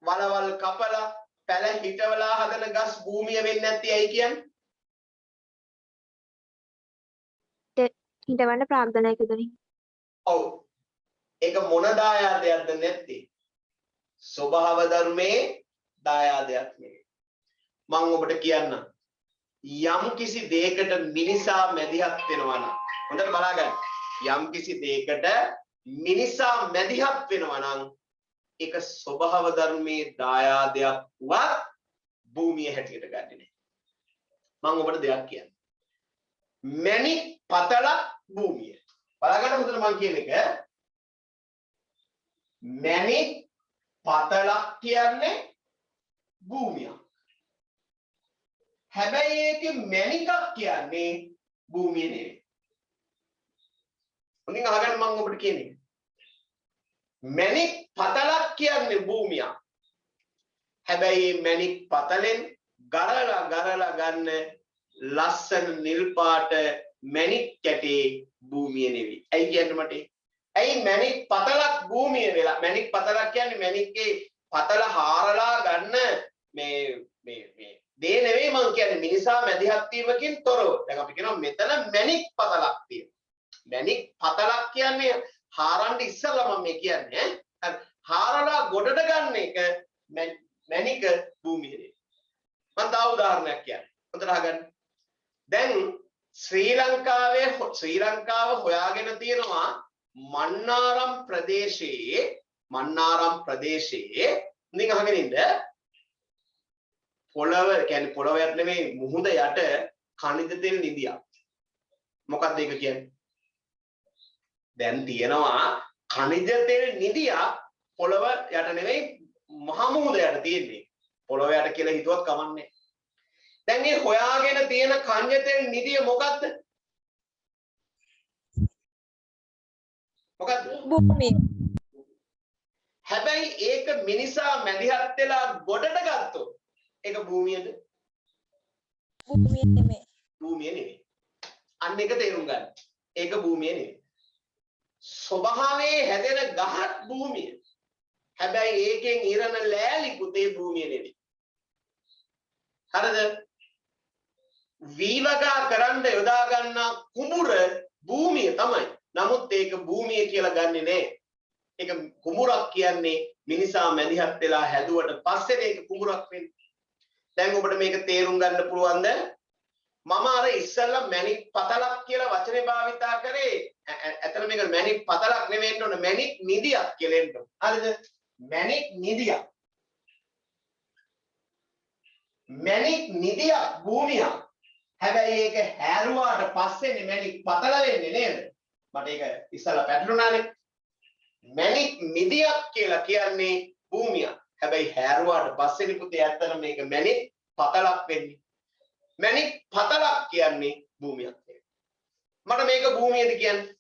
වලවල් කපලා පැල හිටවලා හදන ගස් භූමිය වෙන්නේ නැත්තේ ඇයි කියන්නේ? හිතවන්න ප්‍රාග්ධනයක දුනින්. ඔව්. ඒක මොන දායාදයක්ද නැත්තේ? ස්වභාව ධර්මයේ දායාදයක් නෙවෙයි. මම ඔබට කියන්නම්. යම් කිසි දෙයකට මිනිසා මැදිහත් වෙනවා නම් හොඳට බලාගන්න. යම් කිසි දෙයකට මිනිසා මැදිහත් වෙනවා නම් ඒක ස්වභාව ධර්මයේ දායාදයක් වත් භූමිය හැටියට ගන්නෙ නෑ. මම ඔබට දෙයක් කියන්නම්. මැණික් පතලක් භූමිය. බලගන්න හොඳට මම කියන එක. මැණික් පතලක් කියන්නේ භූමිය. හැබැයි ඒකේ මැණිකක් කියන්නේ භූමිය නෙවෙයි. උන්ින් අහගන්න මම ඔබට කියන්නේ. මැණික් පතලක් කියන්නේ භූමියක්. හැබැයි මැණික් පතලෙන් ගරලා ගන්න ලස්සන නිල් පාට මැණික් කැටේ භූමිය නෙවෙයි. ඇයි කියන්නේ මට? ඇයි මැණික් පතලක් භූමිය වෙලා? මැණික් පතලක් කියන්නේ මැණික්ගේ පතල හාරලා ගන්න මේ දේ නෙවෙයි මං කියන්නේ මිනිසා මැදිහත් වීමකින් තොරව. දැන් අපි කියනවා මෙතන මැණික් පතලක් තියෙනවා. මැණික් පතලක් කියන්නේ හාරන්න ඉස්සෙල්ලා මම මේ කියන්නේ හාරලා ගොඩට ගන්න එක මැණික භූමිය නෙවෙයි. මම තව උදාහරණයක් කියන්නම්. හොඳට අහගන්න. දැන් ශ්‍රී ලංකාව හොයාගෙන තියෙනවා මන්නාරම් ප්‍රදේශයේ ඉතින් අහගෙන ඉන්න පොළව කියන්නේ පොළවයට නෙමෙයි මුහුද යට කනිජ තෙල් නිදියක්. මොකක්ද ඒක කියන්නේ? දැන් තියෙනවා කනිජ තෙල් නිදියක් පොළව යට නෙමෙයි මහ මුහුද යට තියෙන්නේ. පොළව යට කියලා හිතුවත් කමන්නේ. දැන් මේ හොයාගෙන තියෙන කනිජ තෙල් නිදිය මොකක්ද? මොකක්ද? භූමිය. හැබැයි ඒක මිනිසා මැදිහත් වෙලා ගොඩට ගත්තොත් ඒක භූමියද? භූමිය නෙමෙයි. භූමිය නෙවෙයි. අන්න එක තේරුම් ගන්න. ඒක භූමිය නෙවෙයි. ස්වභාවයේ හැදෙන ගහක් භූමිය. හැබැයි ඒකෙන් ඉරන ලෑලිකුත් ඒ භූමිය නෙවෙයි. හරිද? වීවගා කරන්න යොදා ගන්න කුඹුර භූමිය තමයි. නමුත් ඒක භූමිය කියලා ගන්නෙ නෑ. ඒක කුඹුරක් කියන්නේ මිනිසා මැදිහත් වෙලා හැදුවට පස්සේ මේක කුඹුරක් වෙන්නේ. දැන් ඔබට මේක තේරුම් ගන්න පුළුවන්ද? මම අර ඉස්සෙල්ලා මැණික් පතලක් කියලා වචනේ භාවිතා කරේ. ඇත්තට මේක මැණික් පතලක් නෙවෙයි වෙන්න ඕන මැණික් නිදියක් කියලා එන්න ඕන. හරිද? මැණික් නිදියක්. මැණික් නිදියක් භූමියක්. හැබැයි ඒක හැරුවාට පස්සේනේ මැණික් පතල වෙන්නේ නේද? මට ඒක ඉස්සෙල්ලා පැටළුණානේ. මැණික් නිදියක් කියලා කියන්නේ භූමියක්. හැබැයි හැරුවාට පස්සේනේ පුතේ ඇත්තට මේක මැණික් පතලක් වෙන්නේ. මැණික් පතලක් කියන්නේ භූමියක්. මට මේක භූමියද කියන්නේ?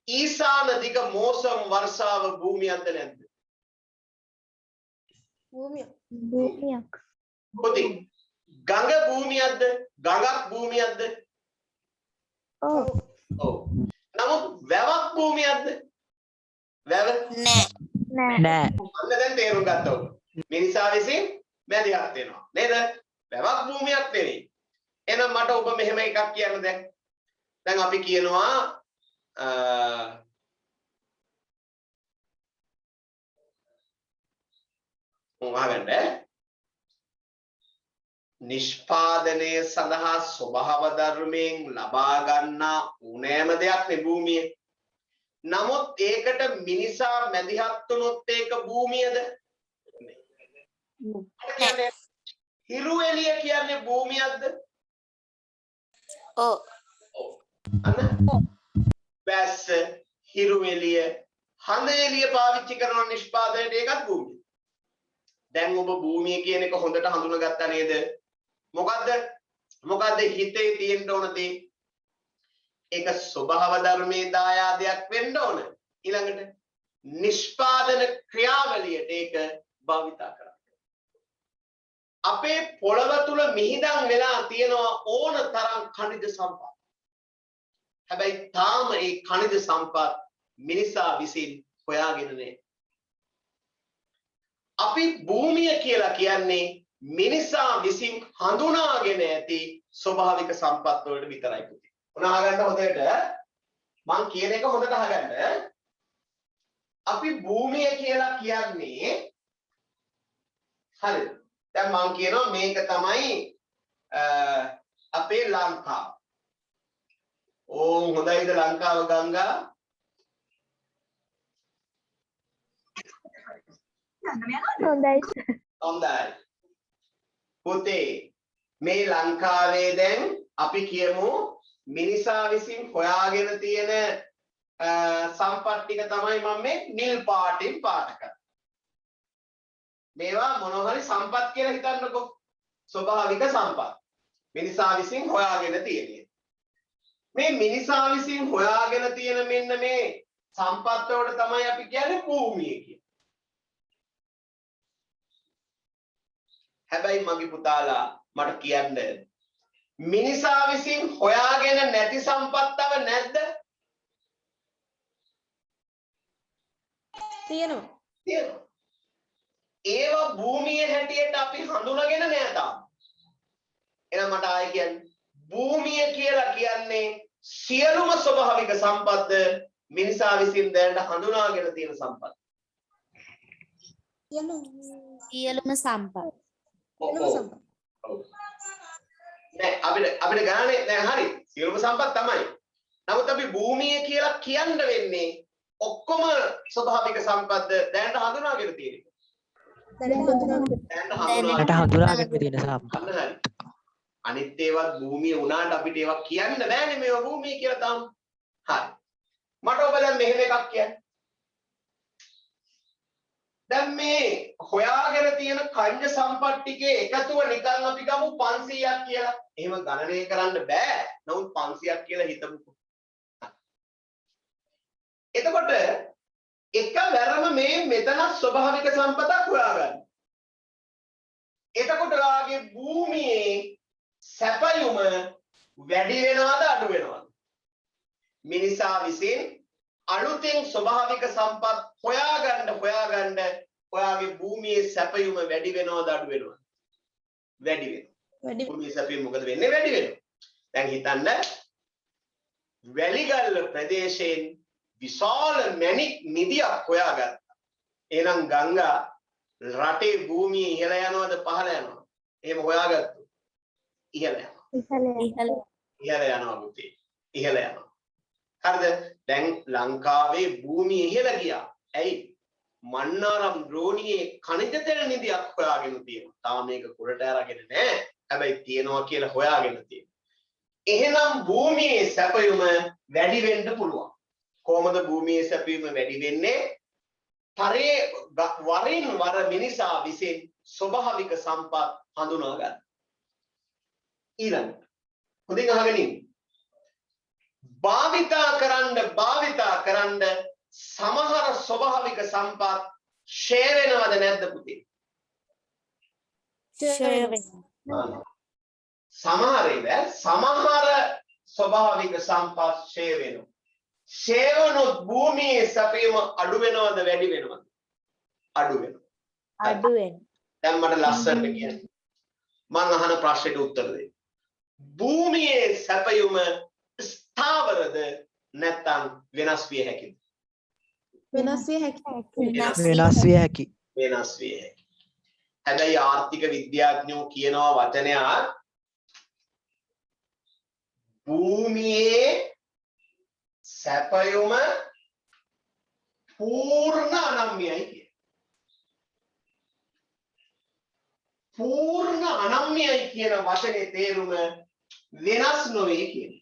ඊසාන දිග මෝසම් වර්ෂාව භූමියක්ද නැද්ද? භූමියක්. පුතේ ගඟ භූමියක්ද? ගඟක් භූමියක්ද? ඔව්. ඔව්. නමුත් වැවක් භූමියක්ද? වැව නෑ. නෑ. අන්න දැන් තේරුම් ගත්තා ඔබ. මිනිසා විසින් මැදිහත් වෙනවා. නේද? වැවක් භූමියක් නෙවෙයි. එහෙනම් මට ඔබ මෙහෙම එකක් කියන්න දැන්. දැන් අපි කියනවා මොහොතකට නිෂ්පාදනය සඳහා ස්වභාව ධර්මයෙන් ලබා ගන්නා ඕනෑම දෙයක් නේ භූමිය. නමුත් ඒකට මිනිසා මැදිහත් වුණොත් ඒක භූමියද? නෙවෙයි. හිරු එළිය කියන්නේ භූමියක්ද? ඔව්. ඔව්. අන්න වැස්ස, හිරු එළිය, හඳ එළිය පාවිච්චි කරන නිෂ්පාදනයට ඒකත් භූමිය. දැන් ඔබ භූමිය කියන එක හොඳට හඳුනාගත්තා නේද? මොකද්ද හිතේ තියෙන්න ඕන දේ? ඒක ස්වභාව ධර්මයේ දායාදයක් වෙන්න ඕන. ඊළඟට නිෂ්පාදන ක්‍රියාවලියට ඒක භාවිතා කරන්න. අපේ පොළව තුල මිහිදන් වෙලා තියෙනවා ඕන තරම් ඛනිජ සම්පත්. හැබැයි තාම ඒ ඛනිජ සම්පත් මිනිසා විසින් හොයාගෙන නැහැ. අපි භූමිය කියලා කියන්නේ මිනිසා විසින් හඳුනාගෙන ඇති ස්වභාවික සම්පත් වලට විතරයි පුතේ. උනාගන්න හොඳට මං කියන එක හොඳට අහගන්න. අපි භූමිය කියලා කියන්නේ හරිද? දැන් මං කියනවා මේක තමයි අපේ ලංකාව. ඕ හොඳයිද ලංකාව ගංගා? හොඳයි. හොඳයි. පුතේ මේ ලංකාවේ දැන් අපි කියමු මිනිසා විසින් හොයාගෙන තියෙන සම්පත් ටික තමයි මම මේ නිල් පාටින් පාට කරන්නේ. මේවා මොන හරි සම්පත් කියලා හිතන්නකෝ. ස්වභාවික සම්පත්. මිනිසා විසින් හොයාගෙන තියෙන්නේ. මේ මිනිසා විසින් හොයාගෙන තියෙන මෙන්න මේ සම්පත් වලට තමයි අපි කියන්නේ භූමිය කියලා. හැබැයි මගේ පුතාලා මට කියන්න මිනිසා විසින් හොයාගෙන නැති සම්පත්තව නැද්ද? තියෙනවා. තියෙනවා. ඒවා භූමිය හැටියට අපි හඳුනගෙන නෑ තාම. එහෙනම් මට ආයෙ කියන්න භූමිය කියලා කියන්නේ සියලුම ස්වභාවික සම්පත් මිනිසා විසින් දැනට හඳුනාගෙන තියෙන සම්පත්. සියලුම සම්පත්. නෑ අපිට ගණනේ දැන් හරි සියලුම සම්පත් තමයි. නමුත් අපි භූමිය කියලා කියන්න වෙන්නේ ඔක්කොම ස්වභාවික සම්පත් දැනට හඳුනාගෙන තියෙන. දැනට හඳුනාගෙන තියෙන සම්පත්. හරි. අනිත් ඒවත් භූමිය වුණාට අපිට ඒවා කියන්න බෑනේ මේවා භූමිය කියලා තාම. හරි. මට ඔබ දැන් මෙහෙම එකක් කියන්න. දැන් මේ හොයාගෙන තියෙන කන්‍ය සම්පත් ටිකේ එකතුව නිකන් අපි ගමු 500ක් කියලා. එහෙම ගණනය කරන්න බෑ. නමුත් 500ක් කියලා හිතමුකෝ. එතකොට එකවරම මේ මෙතන ස්වභාවික සම්පතක් හොයාගන්න. එතකොට වාගේ භූමියේ සැපයුම වැඩි වෙනවද අඩු වෙනවද? මිනිසා විසින් අලුතෙන් ස්වභාවික සම්පත් හොයාගන්න ඔයාගේ භූමියේ සැපයුම වැඩි වෙනවද අඩු වෙනවද? වැඩි වෙනවා. භූමියේ සැපයුම මොකද වෙන්නේ? වැඩි වෙනවා. දැන් හිතන්න වැලිගල්ල ප්‍රදේශයෙන් විශාල මැණික් නිදියක් හොයාගත්තා. එහෙනම් ගංගා රටේ භූමිය ඉහළ යනවද පහළ යනවද? එහෙම හොයාගත්තොත් ඉහළ යනවා. ඉහළ යනවා පුතේ. ඉහළ යනවා. හරිද? දැන් ලංකාවේ භූමිය ඉහළ ගියා. ඇයි? මන්නාරම් ද්‍රෝණියේ khනිජ තෙල් නිදියක් හොයාගෙන තියෙනවා. තාම මේක කුලට අරගෙන නැහැ. හැබැයි තියනවා කියලා හොයාගෙන තියෙනවා. එහෙනම් භූමියේ සැපයුම වැඩි වෙන්න පුළුවන්. කොහොමද භූමියේ සැපයුම වැඩි වෙන්නේ? වරින් වර මිනිසා විසින් ස්වභාවික සම්පත් හඳුනා ගන්න. ඊළඟට හොඳින් අහගෙන ඉන්න. භාවිතා කරන්න සමහර ස්වභාවික සම්පත් ෂේ වෙනවද නැද්ද පුතේ? සමහර ස්වභාවික සම්පත් ෂේ වෙනවා. ෂේ වුණොත් භූමියේ සැපයීම අඩු වෙනවද වැඩි වෙනවද? අඩු වෙනවා. දැන් මට ලස්සනට කියන්න. මම අහන ප්‍රශ්නෙට උත්තර දෙන්න. භූමියේ සැපයීම ස්ථාවරද නැත්නම් වෙනස් විය හැකිද? වෙනස් විය හැකි. හැබැයි ආර්ථික විද්‍යාඥයෝ කියනවා වචනයක් භූමියේ සැපයුම පූර්ණ අනම්‍යයි කිය. පූර්ණ අනම්‍යයි කියන වචනේ තේරුම වෙනස් නොවේ කියන.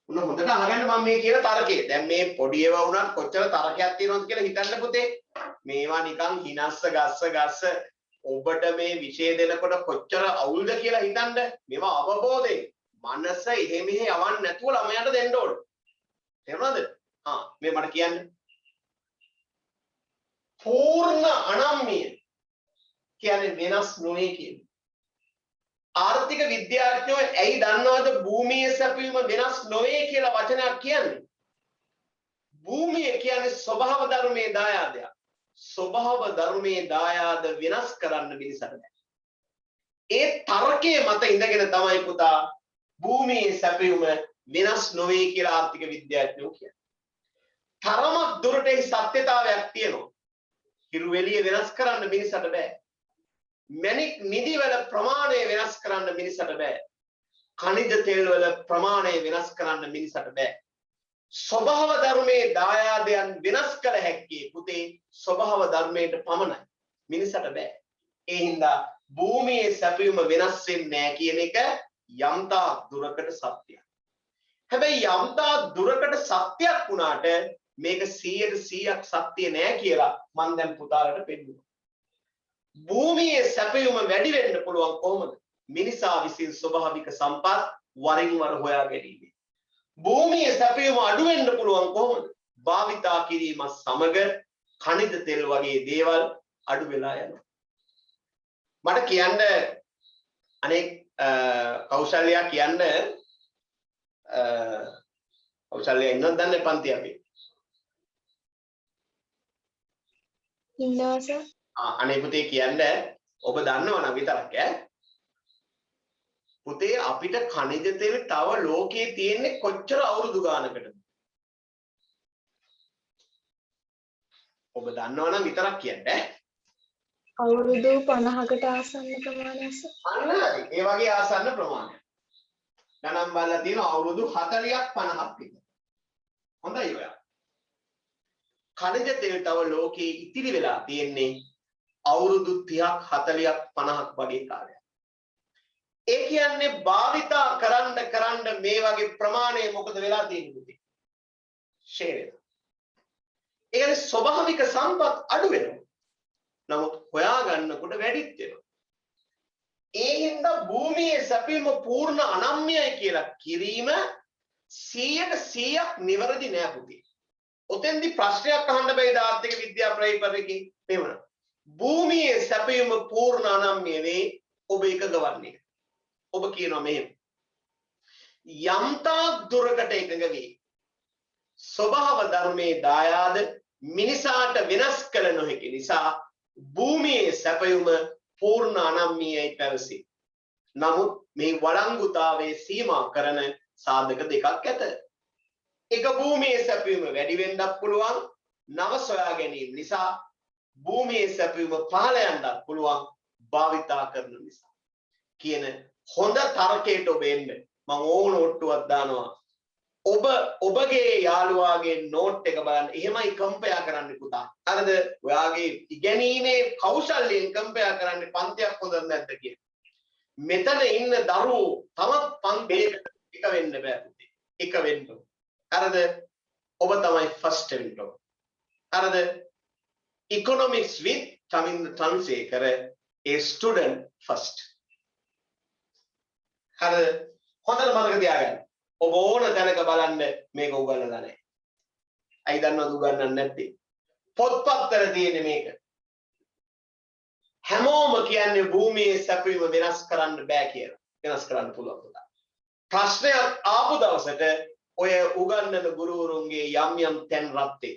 හොඳට අහගන්න මම මේ කියන තර්කය. දැන් මේ පොඩි ඒවා වුණත් කොච්චර තර්කයක් තියෙනවද කියලා හිතන්න පුතේ. මේවා නිකන් හිනස්ස ගස්ස ඔබට මේ විශේෂ දෙනකොට කොච්චර අවුල්ද කියලා හිතන්න. මේවා අවබෝධයෙන් මනස එහෙ මෙහෙ යවන්න නැතුව ළමයාට දෙන්න ඕන. තේරුණාද? මේ මට කියන්න. පූර්ණ අනම්‍ය කියන්නේ වෙනස් නොවේ කියන්නේ. ආර්ථික විද්‍යාඥයෝ ඇයි දන්නවද භූමියේ සැපයීම වෙනස් නොවේ කියලා වචනයක් කියන්නේ? භූමිය කියන්නේ ස්වභාව ධර්මයේ දායාදයක්. ස්වභාව ධර්මයේ දායාද වෙනස් කරන්න මිනිසට බෑ. ඒ තර්කයේ මත ඉඳගෙන තමයි පුතා භූමියේ සැපයීම වෙනස් නොවේ කියලා ආර්ථික විද්‍යාඥයෝ කියන්නේ. තරමක් දුරට ඒ සත්‍යතාවයක් තියෙනවා. හිරු එළිය වෙනස් කරන්න මිනිසට බෑ. මැණික් නිදි වල ප්‍රමාණය වෙනස් කරන්න මිනිසට බෑ. khනිජ තෙල් වල ප්‍රමාණය වෙනස් කරන්න මිනිසට බෑ. ස්වභාව ධර්මයේ දායාදයන් වෙනස් කළ හැක්කේ පුතේ ස්වභාව ධර්මයට පමණයි. මිනිසට බෑ. ඒ හින්දා භූමියේ සැපයීම වෙනස් වෙන්නේ නැහැ කියන එක යම්තා දුරකට සත්‍යයක්. හැබැයි යම්තා දුරකට සත්‍යයක් වුණාට මේක 100% සත්‍ය නෑ කියලා මම දැන් පුතාලට පෙන්නනවා. භූමියේ සැපයුම වැඩි වෙන්න පුළුවන් කොහොමද? මිනිසා විසින් ස්වභාවික සම්පත් වරින් වර හොයා ගැනීම. භූමියේ සැපයුම අඩු වෙන්න පුළුවන් කොහොමද? භාවිතා කිරීම සමග khනිජ තෙල් වගේ දේවල් අඩු වෙලා යනවා. මට කියන්න අනෙක් කෞශල්‍ය කියන්න කෞශල්‍ය ඉන්නවද දන්නේ පන්ති අපි? ඉන්නවා සර්. අනේ පුතේ කියන්න ඔබ දන්නවනම් විතරක් ඈ. පුතේ අපිට khනිජ තෙල් තව ලෝකේ තියෙන්නේ කොච්චර අවුරුදු ගානකටද? ඔබ දන්නවනම් විතරක් කියන්න ඈ. අවුරුදු 50කට ආසන්න ප්‍රමාණයක් සර්. අන්න හරි. ඒ වගේ ආසන්න ප්‍රමාණයක්. ගණන් බලලා තියෙන අවුරුදු 40ක් 50ක් විතර. හොඳයි ඔයා. khනිජ තෙල් තව ලෝකේ ඉතිරි වෙලා තියෙන්නේ අවුරුදු 30ක් 40ක් 50ක් වගේ කාලයක්. ඒ කියන්නේ භාවිතා කරන්න මේ වගේ ප්‍රමාණය මොකද වෙලා තියෙන්නේ පුතේ? ෂේ වෙනවා. ඒ කියන්නේ ස්වභාවික සම්පත් අඩු වෙනවා. නමුත් හොයා ගන්නකොට වැඩිත් වෙනවා. ඒ හින්දා භූමියේ සැපීම පූර්ණ අනම්‍යයි කියලා කිරීම 100% නිවැරදි නෑ පුතේ. ඔතෙන්දි ප්‍රශ්නයක් අහන්න බැයිද ආර්ථික විද්‍යා ප්‍රේපරකේ මෙවන. භූමියේ සැපීම පූර්ණ අනම්‍ය වේ ඔබ එකග වන්නේ. ඔබ කියනවා මෙහෙම. යම්තාක් දුරකට එකග වේ. ස්වභාව ධර්මයේ දායාද මිනිසාට වෙනස් කළ නොහැකි නිසා භූමියේ සැපයුම පූර්ණ අනම්‍යයි පැවසේ. නමුත් මේ වළංගුතාවයේ සීමා කරන සාධක දෙකක් ඇත. එක භූමියේ සැපයුම වැඩි වෙන්නත් පුළුවන් නව සොයා ගැනීම නිසා. භූමියේ සැපයුම පහළ යන්නත් පුළුවන් භාවිතා කරන නිසා. කියන හොඳ තර්කයට ඔබ එන්න. මම ඕන ඔට්ටුවක් දානවා. ඔබගේ යාළුවාගේ නෝට් එක බලන්න. එහෙමයි කම්පෙයා කරන්න පුතා. හරිද? ඔයාගේ ඉගෙනීමේ කෞශල්‍යයෙන් කම්පෙයා කරන්න පන්තියක් හොඳ නැද්ද කියන. මෙතන ඉන්න දරුවෝ තමත් පන්තියකට එක වෙන්න බෑ පුතේ. එක වෙන්න. හරිද? ඔබ තමයි ෆස්ට් වෙන්න. හරිද? economics with Chaminda Tansekara, a student first. හරිද? හොඳට මතක තියාගන්න. ඔබ ඕන තැනක බලන්න මේක උගන්වලා නැහැ. අයි දන්නවද උගන්වන්නේ නැත්තේ? පොත්පත්වල තියෙන මේක. හැමෝම කියන්නේ භූමියේ සැපයීම වෙනස් කරන්න බෑ කියලා. වෙනස් කරන්න පුළුවන් පුතා. ප්‍රශ්නයක් ආපු දවසට ඔය උගන්වන ගුරුවරුන්ගේ යම් තැන් රත්තේ.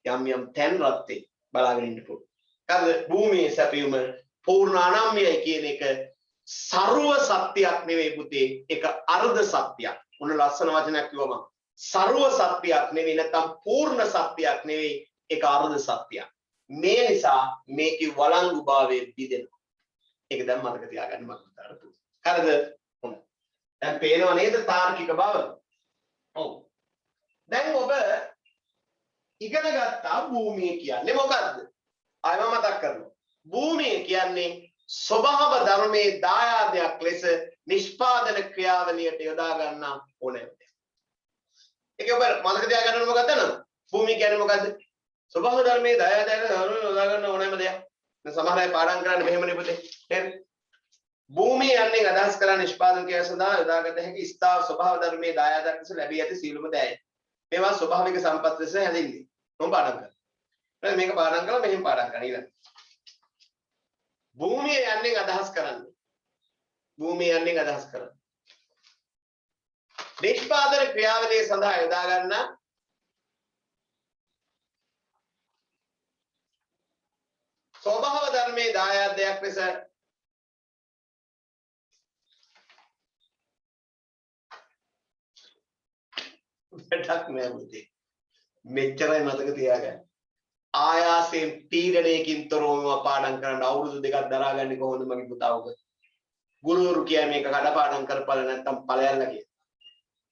යම් තැන් රත්තේ බලාගෙන ඉන්න පුළුවන්. හරිද? භූමියේ සැපයීම පූර්ණ අනම්‍යයි කියන එක සර්ව සත්‍යයක් නෙවෙයි පුතේ. ඒක අර්ධ සත්‍යයක්. මොන ලස්සන වචනයක් කිව්වම සර්ව සත්‍යයක් නෙවෙයි නැත්නම් පූර්ණ සත්‍යයක් නෙවෙයි. ඒක අර්ධ සත්‍යයක්. මේ නිසා මේකේ වළංගුභාවයේ බිදෙනවා. ඒක දැන් මතක තියාගන්න මම හිතනවා. හරිද? හොඳයි. දැන් පේනව නේද තාර්කික බව? ඔව්. දැන් ඔබ ඉගෙන ගත්තා භූමිය කියන්නේ මොකද්ද? ආයෙ මම මතක් කරනවා. භූමිය කියන්නේ ස්වභාව ධර්මයේ දායාදයක් ලෙස නිෂ්පාදන ක්‍රියාවලියට යොදා ගන්න ඕනෑම දෙයක්. ඒක ඔබ මතක තියාගන්න මොකක්ද නේද? භූමිය කියන්නේ මොකද්ද? ස්වභාව ධර්මයේ දායාදයක් යොදා ගන්න ඕනෑම දෙයක්. දැන් සමහර අය පාඩම් කරන්නේ මෙහෙමනේ පුතේ. නේද? භූමිය යන්නේ අදහස් කරන නිෂ්පාදන ක්‍රියාව සඳහා යොදාගත හැකි ස්ථාවර ස්වභාව ධර්මයේ දායාදයක් ලෙස ලැබී ඇති සීලම දෑය. මේවා ස්වභාවික සම්පත් ලෙස හැදින්නේ. මොම් පාඩම් කරලා. ඊට මේක පාඩම් කරලා මෙහෙම පාඩම් කරන්න ඊළඟ. භූමිය යන්නේ අදහස් කරන්නේ. භූමිය යන්නේ අදහස් කරන්නේ. නිෂ්පාදන ක්‍රියාවලිය සඳහා යොදා ගන්න ස්වභාව ධර්මයේ දායාදයක් ලෙස වැඩක් නෑ පුතේ. මෙච්චරයි මතක තියාගන්න. ආයාසයෙන් පීඩණයකින් තොරවම පාඩම් කරන්න අවුරුදු දෙකක් දරාගන්නේ කොහොමද මගේ පුතා ඔබ? ගුරුවරු කියන්නේ මේක කඩපාඩම් කරපළ නැත්තම් ඵලයල්ලා කියලා.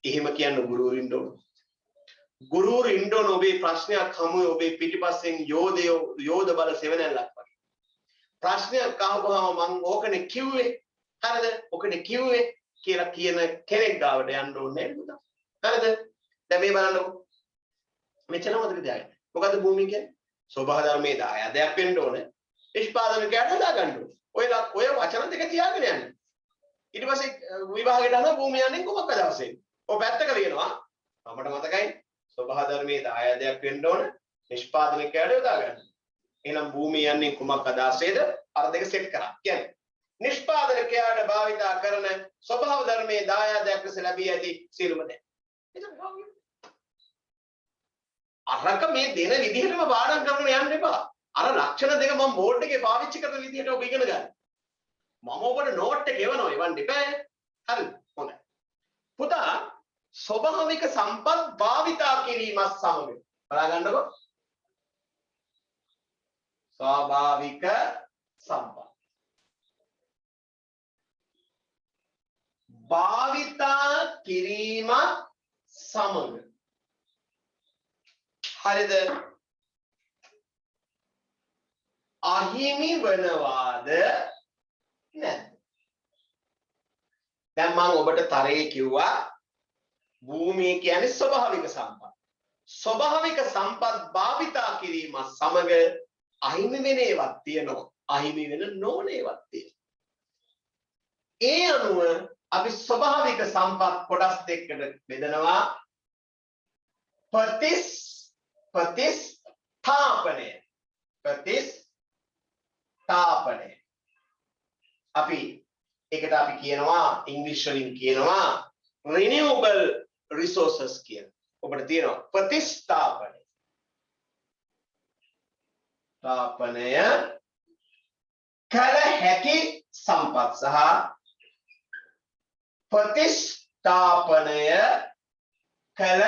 එහෙම කියන්න ගුරුවරු ඉන්න ඕන. ගුරුවරු ඉන්න ඕන ඔබේ ප්‍රශ්නයක් හමුවේ ඔබේ පිටිපස්සෙන් යෝධ බල සෙවණැල්ලක් වගේ. ප්‍රශ්නයක් අහපුවාම මම ඕකනේ කිව්වේ. හරිද? ඕකනේ කිව්වේ කියලා කියන කෙනෙක් ගාවට යන්න ඕනේ නේද පුතා? හරිද? දැන් මේ බලන්නකො. මෙච්චර මතක තියාගන්න. මොකද්ද භූමිය කියන්නේ? ස්වභාව ධර්මයේ දායාදයක් වෙන්න ඕනේ. නිෂ්පාදන කෑට දාගන්න ඕනේ. ඔය වචන දෙක තියාගෙන යන්න. ඊට පස්සේ විභාගයට අනුව භූමිය යන්නේ කොහොමද දවසේ? ඔය පැත්තක ලියනවා. අපට මතකයි ස්වභාව ධර්මයේ දායදයක් වෙන්න ඕන නිෂ්පාදන කෑට යොදා ගන්න. එහෙනම් භූමිය යන්නේ කුමක් අදහසේද? අර දෙක සෙට් කරා. කියන්නේ නිෂ්පාදන කෑට භාවිතා කරන ස්වභාව ධර්මයේ දායදයක් ලෙස ලැබී ඇති සියලුම දේ. අරක මේ දෙන විදිහටම පාඩම් කරගෙන යන්න එපා. අර ලක්ෂණ දෙක මම බෝඩ් එකේ පාවිච්චි කරන විදිහට ඔබ ඉගෙන ගන්න. මම ඔබට නෝට් එක එවනවා එවන්න එපා. හරිද? හොඳයි. පුතා ස්වභාවික සම්පත් භාවිතා කිරීමත් සමග බලා ගන්නකො. ස්වාභාවික සම්පත් භාවිතා කිරීමත් සමග හරිද? අහිමි වනවාද නැද්ද? දැන් මම ඔබට තරයේ කිව්වා භූමිය කියන්නේ ස්වභාවික සම්පත්. ස්වභාවික සම්පත් භාවිතා කිරීම සමග අහිමි වෙන ඒවාක් තියෙනවා. අහිමි වෙන නොවන ඒවාක් තියෙනවා. ඒ අනුව අපි ස්වභාවික සම්පත් කොටස් දෙකකට බෙදනවා. ප්‍රතිස්ථාපනය. අපි ඒකට අපි කියනවා ඉංග්‍රීසි වලින් කියනවා renewable resources කියලා. ඔබට තියෙනවා ප්‍රතිස්ථාපනය. කල හැකි සම්පත් සහ ප්‍රතිස්ථාපනය කල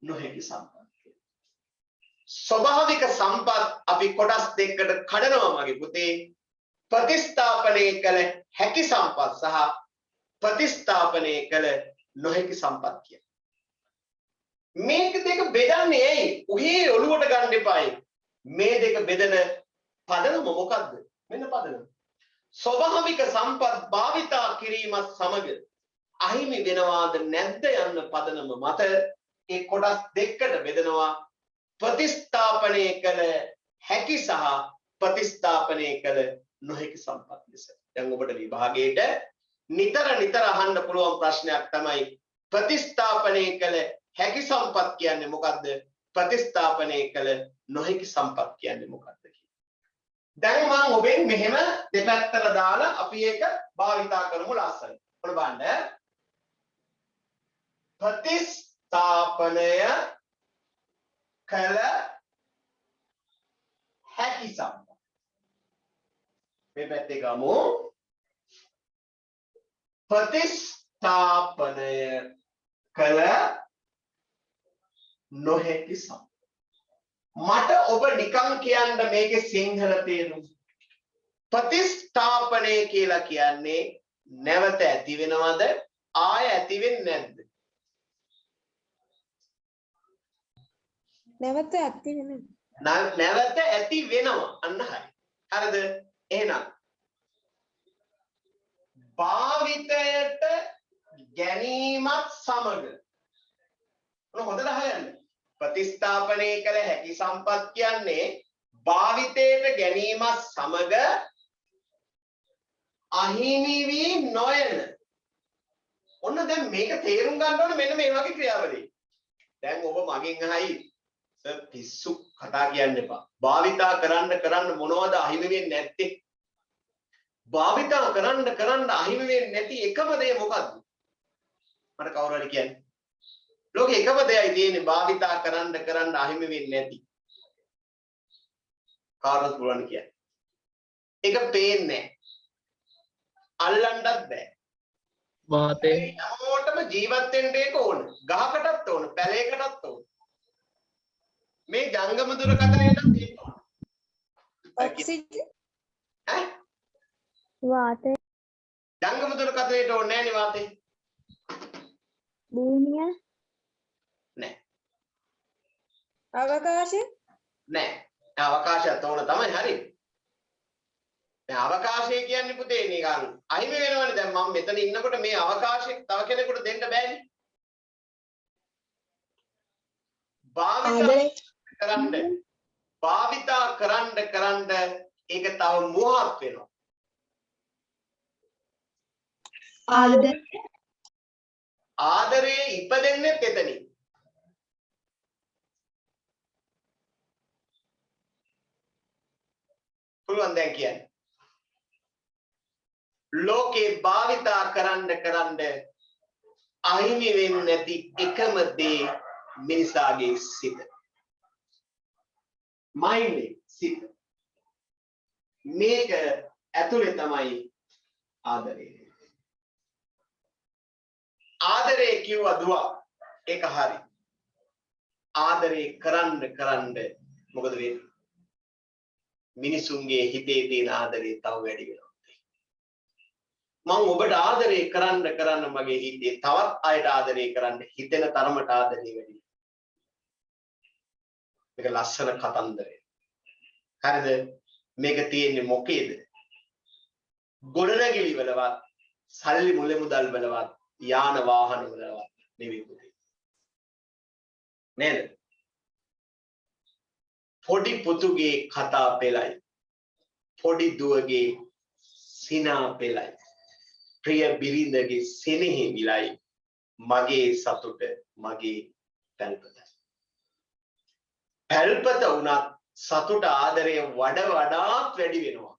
නොහැකි සම්පත්. ස්වභාවික සම්පත් අපි කොටස් දෙකකට කඩනවා මගේ පුතේ. ප්‍රතිස්ථාපනය කළ හැකි සම්පත් සහ ප්‍රතිස්ථාපනය කළ නොහැකි සම්පත් කිය. මේක දෙක බෙදන්නේ ඇයි? උහේ ඔළුවට ගන්න එපායි. මේ දෙක බෙදන පදනම මොකද්ද? මෙන්න පදනම. ස්වභාවික සම්පත් භාවිතා කිරීමත් සමග අහිමි වෙනවාද නැද්ද යන්න පදනම මත ඒ කොටස් දෙකකට බෙදනවා. ප්‍රතිස්ථාපනය කළ හැකි සහ ප්‍රතිස්ථාපනය කළ නොහැකි සම්පත් ලෙස. දැන් ඔබට විභාගයේට නිතර අහන්න පුළුවන් ප්‍රශ්නයක් තමයි ප්‍රතිස්ථාපනය කළ හැකි සම්පත් කියන්නේ මොකද්ද? ප්‍රතිස්ථාපනය කළ නොහැකි සම්පත් කියන්නේ මොකද්ද කියලා. දැන් මම ඔබෙන් මෙහෙම දෙපැත්තට දාලා අපි ඒක භාවිතා කරමු ලස්සනට. ඔන්න බලන්න. ප්‍රතිස්ථාපනය කළ හැකි සම්පත්. මේ පැත්තේ ගමු. ප්‍රතිස්ථාපනය කළ නොහැකි සම්පත්. මට ඔබ නිකන් කියන්න මේකේ සිංහල තේරුම. ප්‍රතිස්ථාපනය කියලා කියන්නේ නැවත ඇති වෙනවද ආය ඇති වෙන්නේ නැද්ද? නැවත ඇති වෙනවා. නැවත ඇති වෙනවා. අන්න හරි. හරිද? එහෙනම් භාවිතයට ගැනීමත් සමග ඔන්න හොඳට අහගන්න. ප්‍රතිස්ථාපනය කළ හැකි සම්පත් කියන්නේ භාවිතයට ගැනීමත් සමග අහිමි වී නොයන. ඔන්න දැන් මේක තේරුම් ගන්න ඕනේ මෙන්න මේ වගේ ක්‍රියාවලිය. දැන් ඔබ මගෙන් අහයි පිස්සු කතා කියන්න එපා. භාවිතා කරන්න මොනවද අහිමි වෙන්නේ නැත්තේ? භාවිතා කරන්න අහිමි වෙන්නේ නැති එකම දේ මොකද්ද? මට කවුරු හරි කියන්නේ. ලෝකේ එකම දෙයයි තියෙන්නේ භාවිතා කරන්න අහිමි වෙන්නේ නැති. කාටවත් පුළුවන් කියන්නේ. ඒක පේන්නේ නැහැ. අල්ලන්නත් බෑ. වාතේ හැමෝටම ජීවත් වෙන්න ඒක ඕන. ගහකටත් ඕන, පැලයකටත් ඕන. මේ ජංගම දුරකථනයටත් තියෙනවා. ඔක්සිජන් ඈ? වාතය ජංගම දුරකථනයට ඕනේ නැහැ නේ වාතේ. භූමිය නැහැ. අවකාශය නැහැ. අවකාශයත් ඕන තමයි හරි. දැන් අවකාශය කියන්නේ පුතේ නිකන් අහිමි වෙනවනේ. දැන් මම මෙතන ඉන්නකොට මේ අවකාශය තව කෙනෙකුට දෙන්න බෑනේ. භාවිත කරන්න භාවිතා කරන්න ඒක තව මොහොත් වෙනවා. ආදරේ ඉපදෙන්නේ එතනින්. පුළුවන් දැන් කියන්න. ලෝකේ භාවිතා කරන්න අහිමි වෙන්නේ නැති එකම දේ මිනිසාගේ සිත. මයින්ඩ් සිත. මේක ඇතුලේ තමයි ආදරේ. ආදරේ කිව්වා දුව ඒක හරි. ආදරේ කරන්න මොකද වෙන්නේ? මිනිසුන්ගේ හිතේ තියෙන ආදරේ තව වැඩි වෙනවා. මම ඔබට ආදරේ කරන්න මගේ හිතේ තවත් අයට ආදරේ කරන්න හිතෙන තරමට ආදරේ වැඩි. මේක ලස්සන කතන්දරය. හරිද? මේක තියෙන්නේ මොකේද? ගොඩනැගිලි වලවත්, සල්ලි මුල මුදල් වලවත්, යාන වාහන වලවත් නෙවෙයි පුතේ. නේද? පොඩි පුතුගේ කතා පෙළයි. පොඩි දුවගේ සිනා පෙළයි. ප්‍රිය බිරිඳගේ සෙනෙහි විලයි. මගේ සතුට මගේ පැල්පත. පැල්පත වුණත් සතුට ආදරය වඩාත් වැඩි වෙනවා.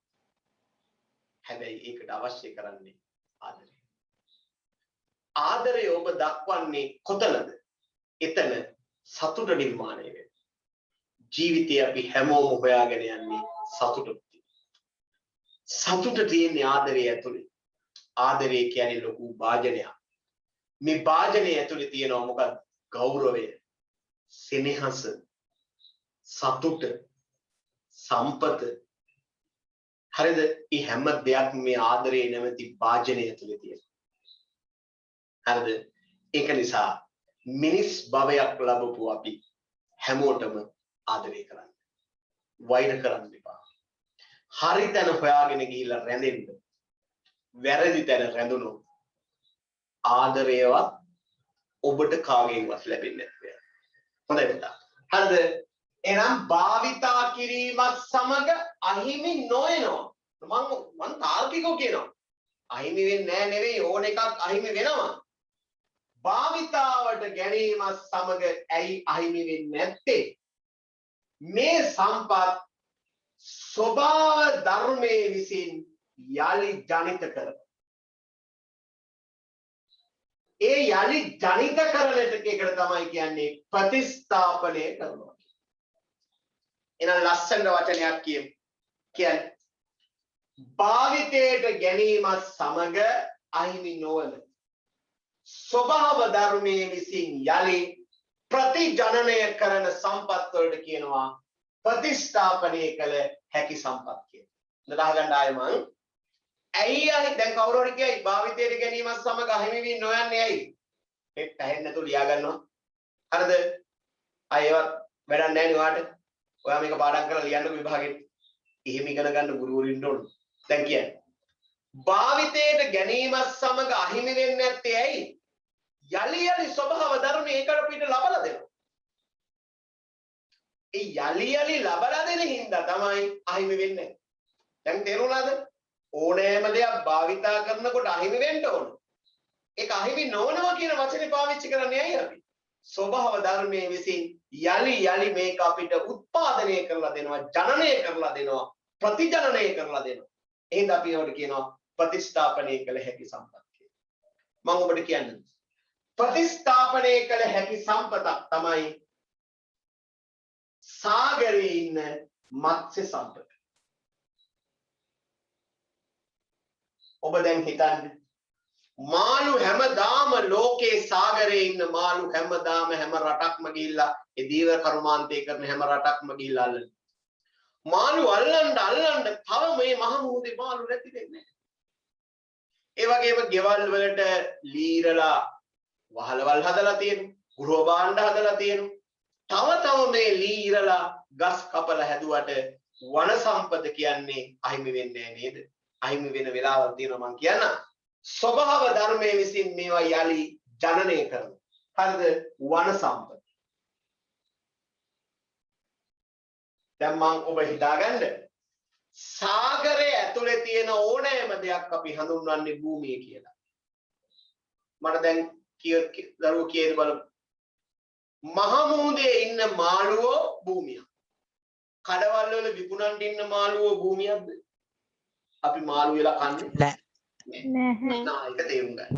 හැබැයි ඒකට අවශ්‍ය කරන්නේ ආදරය. ආදරය ඔබ දක්වන්නේ කොතනද? එතන සතුට නිර්මාණය වෙනවා. ජීවිතේ අපි හැමෝම හොයාගෙන යන්නේ සතුට. සතුට තියෙන්නේ ආදරය ඇතුලේ. ආදරය කියන්නේ ලොකු වාජනයක්. මේ වාජනය ඇතුලේ තියෙනවා මොකක්ද? ගෞරවය, සෙනෙහස, සතුට, සම්පත. හරිද? මේ හැම දෙයක්ම මේ ආදරේ නැමැති වාජනය ඇතුලේ තියෙනවා. හරිද? ඒක නිසා මිනිස් භවයක් ලැබපු අපි හැමෝටම ආදරය කරන්න. වෛර කරන්න එපා. හරි තැන හොයාගෙන ගිහිල්ලා රැඳෙන්න. වැරදි තැන රැඳුණොත් ආදරයවත් ඔබට කාගෙන්වත් ලැබෙන්නේ නැහැ. හොඳයි පුතා. හරිද? එහෙනම් භාවිතා කිරීමත් සමග අහිමි නොවෙනවා. මම තාර්කිකව කියනවා. අහිමි වෙන්නේ නැහැ නෙවෙයි, ඕන එකක් අහිමි වෙනවා. භාවිතාවට ගැනීමත් සමග ඇයි අහිමි වෙන්නේ නැත්තේ? මේ සම්පත් ස්වභාව ධර්මයේ විසින් යලි ජනිත කරන. ඒ යලි ජනිත කරන එකට තමයි කියන්නේ ප්‍රතිස්ථාපනය කරනවා. එන ලස්සන වචනයක් කියන්නේ භාවිතයට ගැනීමත් සමග අහිමි නොවන ස්වභාව ධර්මයේ විසින් යලි ප්‍රතිජනනය කරන සම්පත් වලට කියනවා ප්‍රතිස්ථාපනය කළ හැකි සම්පත් කියලා. නදාගන්න ආයෙම ඇයි දැන් කවුරු හරි කියයි භාවිතයට ගැනීමත් සමග අහිමි වී නොයන්නේ ඇයි? ඒක පැහැෙන්නේ නැතුව ලියා ගන්නවා. හරිද? අයවත් වැඩක් නැහැ නේ ඔයාට. ඔයා මේක පාඩම් කරලා ලියන්න විභාගෙට. එහෙම ඉගෙන ගන්න ගුරුවරින්ට ඕන. දැන් කියන්නේ භාවිතයට ගැනීමත් සමග අහිමි වෙන්නේ නැත්තේ ඇයි? යලි ස්වභාව ධර්ම ඒකට පිට ලබලා දෙනවා. ඒ යලි ලබලා දෙන හින්දා තමයි අහිමි වෙන්නේ. දැන් තේරුණාද? ඕනෑම දෙයක් භාවිතා කරනකොට අහිමි වෙන්න ඕන. ඒක අහිමි නොවනවා කියන වචනේ පාවිච්චි කරන්නේ ඇයි අපි? ස්වභාව ධර්මයේ විසින් යලි මේක අපිට උත්පාදනය කරලා දෙනවා, ජනනය කරලා දෙනවා, ප්‍රතිජනනය කරලා දෙනවා. එහෙනම් අපි ඒවට කියනවා ප්‍රතිස්ථාපනය කළ හැකි සම්පත් කියලා. මම ඔබට කියන්නේ ප්‍රතිස්ථාපනය කළ හැකි සම්පතක් තමයි සාගරයේ ඉන්න මත්ස්‍ය සම්පත. ඔබ දැන් හිතන්නේ මාළු හැමදාම ලෝකේ සාගරයේ ඉන්න මාළු හැමදාම හැම රටක්ම ගිහිල්ලා ඒ දීව කර්මාන්තය කරන හැම රටක්ම ගිහිල්ලා අල්ලන. මාළු අල්ලන්න තව මේ මහ මුහුදේ මාළු නැති වෙන්නේ නැහැ. ඒ වගේම ගෙවල් වලට ලීරලා වහලවල් හදලා තියෙනවා. ගෘහ භාණ්ඩ හදලා තියෙනවා. තව මේ ලීරලා ගස් කපලා හැදුවට වන සම්පත කියන්නේ අහිමි වෙන්නේ නැහැ නේද? අහිමි වෙන වෙලාවක් තියෙනවා මම කියන්න. ස්වභාව ධර්මයේ විසින් මේවා යලි ජනනය කරනවා. හරිද? වන සම්පත. දැන් මම ඔබ හිතාගන්න සාගරයේ ඇතුලේ තියෙන ඕනෑම දෙයක් අපි හඳුන්වන්නේ භූමිය කියලා. මට දැන් දරුවෝ කියන බලමු. මහමුහුදේ ඉන්න මාළුවෝ භූමිය. කඩවල් වල විකුණන්න ඉන්න මාළුවෝ භූමියක්ද? අපි මාළු වෙලා කන්නේ නැහැ. ඒක තේරුම් ගන්න.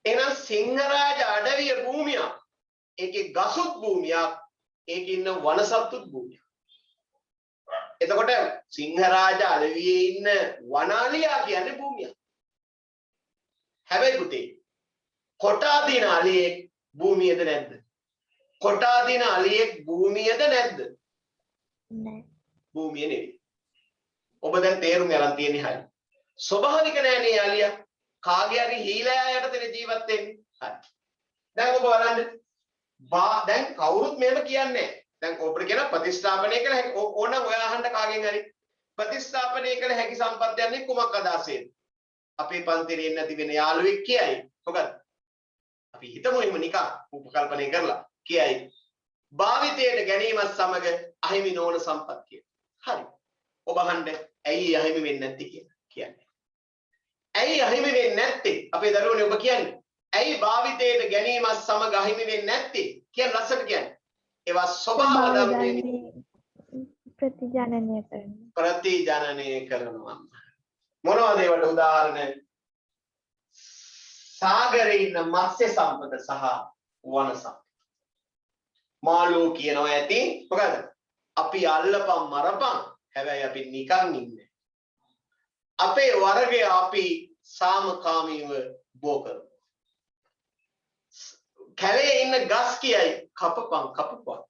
එහෙනම් සිංහරාජ අඩවිය භූමියක්. ඒකේ ගසුත් භූමියක්. ඒකේ ඉන්න වනසත්තුත් භූමියක්. එතකොට සිංහරාජ අඩවියේ ඉන්න වනාලියා කියන්නේ භූමියක්. හැබැයි පුතේ කොටා දින අලියෙක් භූමියද නැද්ද? කොටා දින අලියෙක් භූමියද නැද්ද? නැහැ. භූමිය නෙවෙයි. ඔබ දැන් තේරුම් ගන්න තියෙන්නේ හරි. ස්වභාවික නෑනේ අලියා. කාගේ හරි හීලෑ යටතේ ජීවත් වෙන්නේ. හරි. දැන් ඔබ බලන්න. දැන් කවුරුත් මෙහෙම කියන්නේ නැහැ. දැන් ඔබට කියන ප්‍රතිස්ථාපනය කළ හැකි ඕනනම් ඔයා අහන්න කාගෙන් හරි ප්‍රතිස්ථාපනය කළ හැකි සම්පත් යන්නේ කුමක් අදහසෙන්? අපේ පන්තිරේ නැති වෙන යාළුවෙක් කියයි. මොකද? අපි හිතමු එහෙම නිකන් උපකල්පනය කරලා කියයි. භාවිතයට ගැනීමත් සමග අහිමි නොවන සම්පත් කියලා. හරි. ඔබ අහන්න ඇයි අහිමි වෙන්නේ නැත්තේ කියලා කියන්නේ. ඇයි අහිමි වෙන්නේ නැත්තේ? අපේ දරුවනේ ඔබ කියන්නේ. ඇයි භාවිතයට ගැනීමත් සමග අහිමි වෙන්නේ නැත්තේ? කියන ලස්සට කියන්නේ. ඒවා ස්වභාව ධර්මයේ ප්‍රතිජනනය කරනවා. මොනවද ඒවට උදාහරණ? සාගරේ ඉන්න මත්ස්‍ය සම්පත සහ වන සම්පත. මාළු කියනවා ඇති මොකද? අපි අල්ලපම් මරපම් හැබැයි අපි නිකන් ඉන්නේ. අපේ වර්ගය අපි සාමකාමීව බෝ කරමු. කැලේ ඉන්න ගස් කියයි කපපම් කපපම්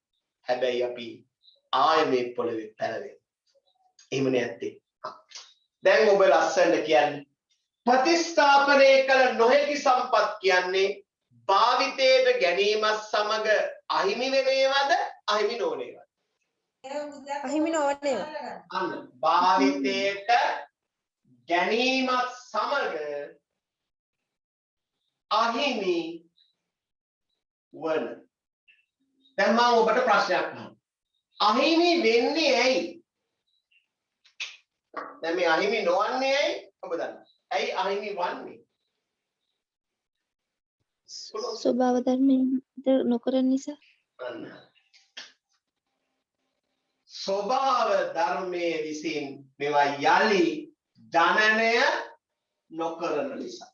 හැබැයි අපි ආයෙ මේ පොළවේ පැලවෙමු. එහෙම නැත්තේ. දැන් ඔබ ලස්සනට කියන්නේ ප්‍රතිස්ථාපනය කළ නොහැකි සම්පත් කියන්නේ භාවිතයට ගැනීමත් සමග අහිමි වෙනේවද අහිමි නොවනේවද? අහිමි නොවනේව. අන්න භාවිතයට ගැනීමත් සමග අහිමි වන. දැන් මම ඔබට ප්‍රශ්නයක් අහනවා. අහිමි වෙන්නේ ඇයි? දැන් මේ අහිමි නොවන්නේ ඇයි? ඔබ දන්නවා. ඇයි අහිමි වන්නේ? ස්වභාව ධර්මයෙන් නොකරන නිසා. අන්න. ස්වභාව ධර්මයේ විසින් මේවා යලි ජනනය නොකරන නිසා.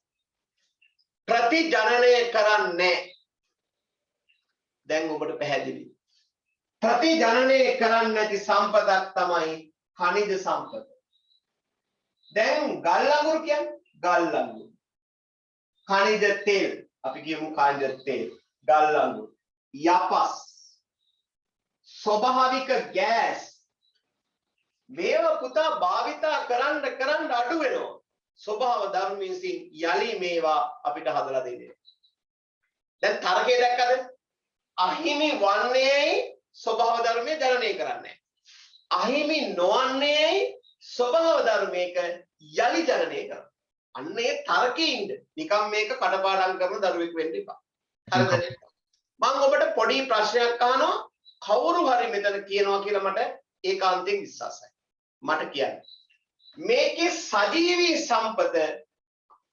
ප්‍රතිජනනය කරන්නේ. දැන් ඔබට පැහැදිලි. ප්‍රතිජනනය කරන්නේ නැති සම්පතක් තමයි ඛනිජ සම්පත. දැන් ගල් අඟුරු කියන්නේ ගල් අඟුරු. ඛනිජ තෙල් අපි කියමු ඛනිජ තෙල්, ගල් අඟුරු, යපස්, ස්වභාවික ගෑස් මේවා පුතා භාවිතා කරන්න අඩු වෙනවා. ස්වභාව ධර්මයෙන් යලි මේවා අපිට හදලා දෙන්නේ. දැන් තරකේ දැක්කද? අහිමි වන්නේ ස්වභාව ධර්මයේ ජනනය කරන්නේ. අහිමි නොවන්නේ ස්වභාව ධර්මයක යලි ජනනය කරනවා. අන්නේ තරකේ ඉන්න. නිකම් මේක කඩපාඩම් කරන දරුවෙක් වෙන්න එපා. හරිද? මම ඔබට පොඩි ප්‍රශ්නයක් අහනවා. කවුරු හරි මෙතන කියනවා කියලා මට ඒකාන්තයෙන් විශ්වාසයි. මට කියන්න. මේකේ සජීවී සම්පත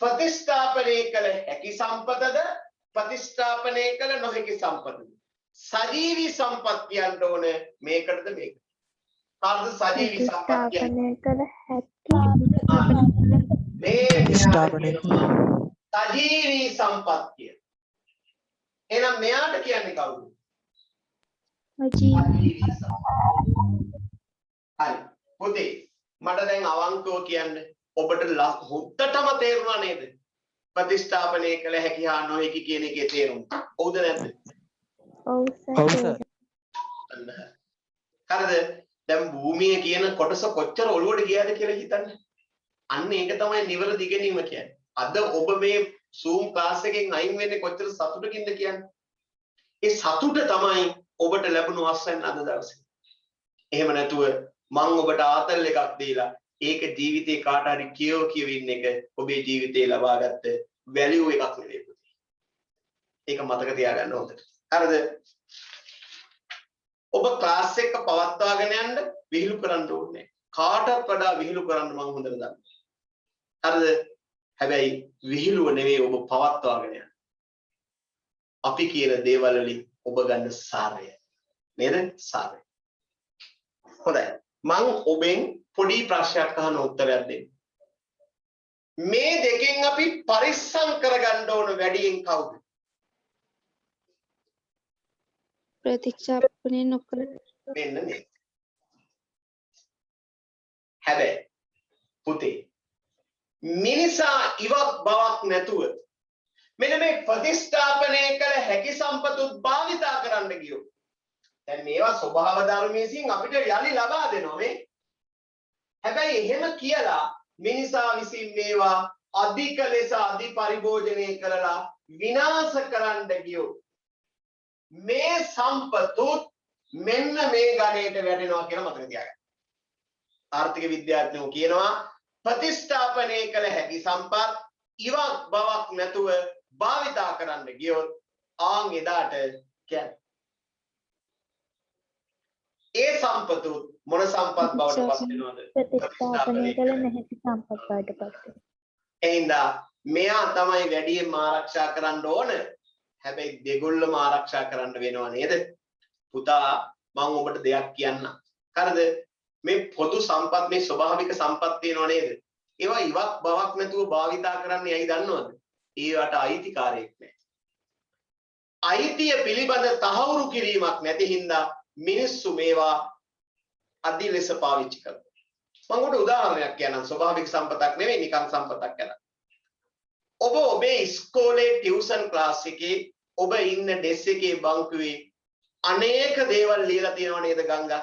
ප්‍රතිස්ථාපනය කළ හැකි සම්පතද ප්‍රතිස්ථාපනය කළ නොහැකි සම්පතද? සජීවී සම්පත් කියන්න ඕන මේකටද මේකට? කාර්ද සජීවී සම්පත් කියන්නේ? කළ හැකි මේ ස්ථාපනය සජීවී සම්පත් කිය. එහෙනම් මෙයාට කියන්නේ කවුද? සජීවී සම්පත්. හරි. පුතේ මට දැන් අවංකව කියන්න ඔබට හොත්තටම තේරුණා නේද? ප්‍රතිස්ථාපනය කළ හැකි හා නොහැකි කියන එකේ තේරුම. හවුද නැද්ද? ඔව් සර්. හරිද? දැන් භූමිය කියන කොටස කොච්චර ඔළුවට ගියාද කියලා හිතන්න. අන්න ඒක තමයි නිවැරදි ඉගෙනීම කියන්නේ. අද ඔබ මේ Zoom class එකෙන් අයින් වෙන්නේ කොච්චර සතුටකින්ද කියන්නේ. ඒ සතුට තමයි ඔබට ලැබුණු අස්වැන්න අද දවසේ. එහෙම නැතුව මම ඔබට ආතල් එකක් දීලා ඒක ජීවිතේ කාට හරි කියව ඉන්න එක ඔබේ ජීවිතේ ලබාගත්ත වැලියු එකක් නෙවෙයි පුතේ. ඒක මතක තියාගන්න හොඳට. හරිද? ඔබ ක්ලාස් එක පවත්වාගෙන යන්න විහිළු කරන්න ඕනේ. කාටවත් වඩා විහිළු කරන්න මම හොඳට දන්නවා. හරිද? හැබැයි විහිළුව නෙවෙයි ඔබ පවත්වාගෙන යන්න. අපි කියන දේවල් වලින් ඔබ ගන්න සාරය. නේද? සාරය. හොඳයි. මම ඔබෙන් පොඩි ප්‍රශ්නයක් අහන උත්තරයක් දෙන්න. මේ දෙකෙන් අපි පරිස්සම් කරගන්න ඕන වැඩියෙන් කවුද? ප්‍රතික්ෂේපණය නොකර මෙන්න මේ. හැබැයි පුතේ මිනිසා ඉවත් බවක් නැතුව මෙන්න මේ ප්‍රතිස්ථාපනය කළ හැකි සම්පතුත් භාවිතා කරන්න ගියොත් දැන් මේවා ස්වභාව ධර්මයෙන් අපිට යලි ලබා දෙනවා මේ. හැබැයි එහෙම කියලා මිනිසා විසින් මේවා අධික ලෙස අධි පරිභෝජනය කරලා විනාශ කරන්න ගියොත් මේ සම්පතුත් මෙන්න මේ ගණයට වැටෙනවා කියලා මතක තියාගන්න. ආර්ථික විද්‍යාඥයෝ කියනවා ප්‍රතිස්ථාපනය කළ හැකි සම්පත් ඉවත් බවක් නැතුව භාවිතා කරන්න ගියොත් ආන් එදාට කියන්නේ ඒ සම්පතු මොන සම්පත් බවට පත් වෙනවද? ප්‍රතිස්ථාපනය කළ නැති සම්පත් බවට පත් වෙනවා. එහෙනම් මෙයා තමයි වැඩියෙන් ආරක්ෂා කරන්න ඕන. හැබැයි දෙගොල්ලම ආරක්ෂා කරන්න වෙනව නේද? පුතා මම ඔබට දෙයක් කියන්නම්. හරිද? මේ පොදු සම්පත් මේ ස්වභාවික සම්පත් තියෙනව නේද? ඒවා ඉවත් බවක් නැතුව භාවිතා කරන්නේ ඇයි දන්නවද? ඒවට අයිතිකාරයෙක් නැහැ. අයිතිය පිළිබඳ තහවුරු කිරීමක් නැති හින්දා මිනිස්සු මේවා අදි ලෙස පාවිච්චි කරනවා. මම උඩ උදාහරණයක් කියන්නම්. ස්වභාවික සම්පතක් නෙවෙයි නිකන් සම්පතක් කරා. ඔබ ඔබේ ඉස්කෝලේ ටියුෂන් ක්ලාස් එකේ ඔබ ඉන්න ඩෙස් එකේ බංකුවේ අනේක දේවල් ලියලා තියෙනව නේද ගංගා?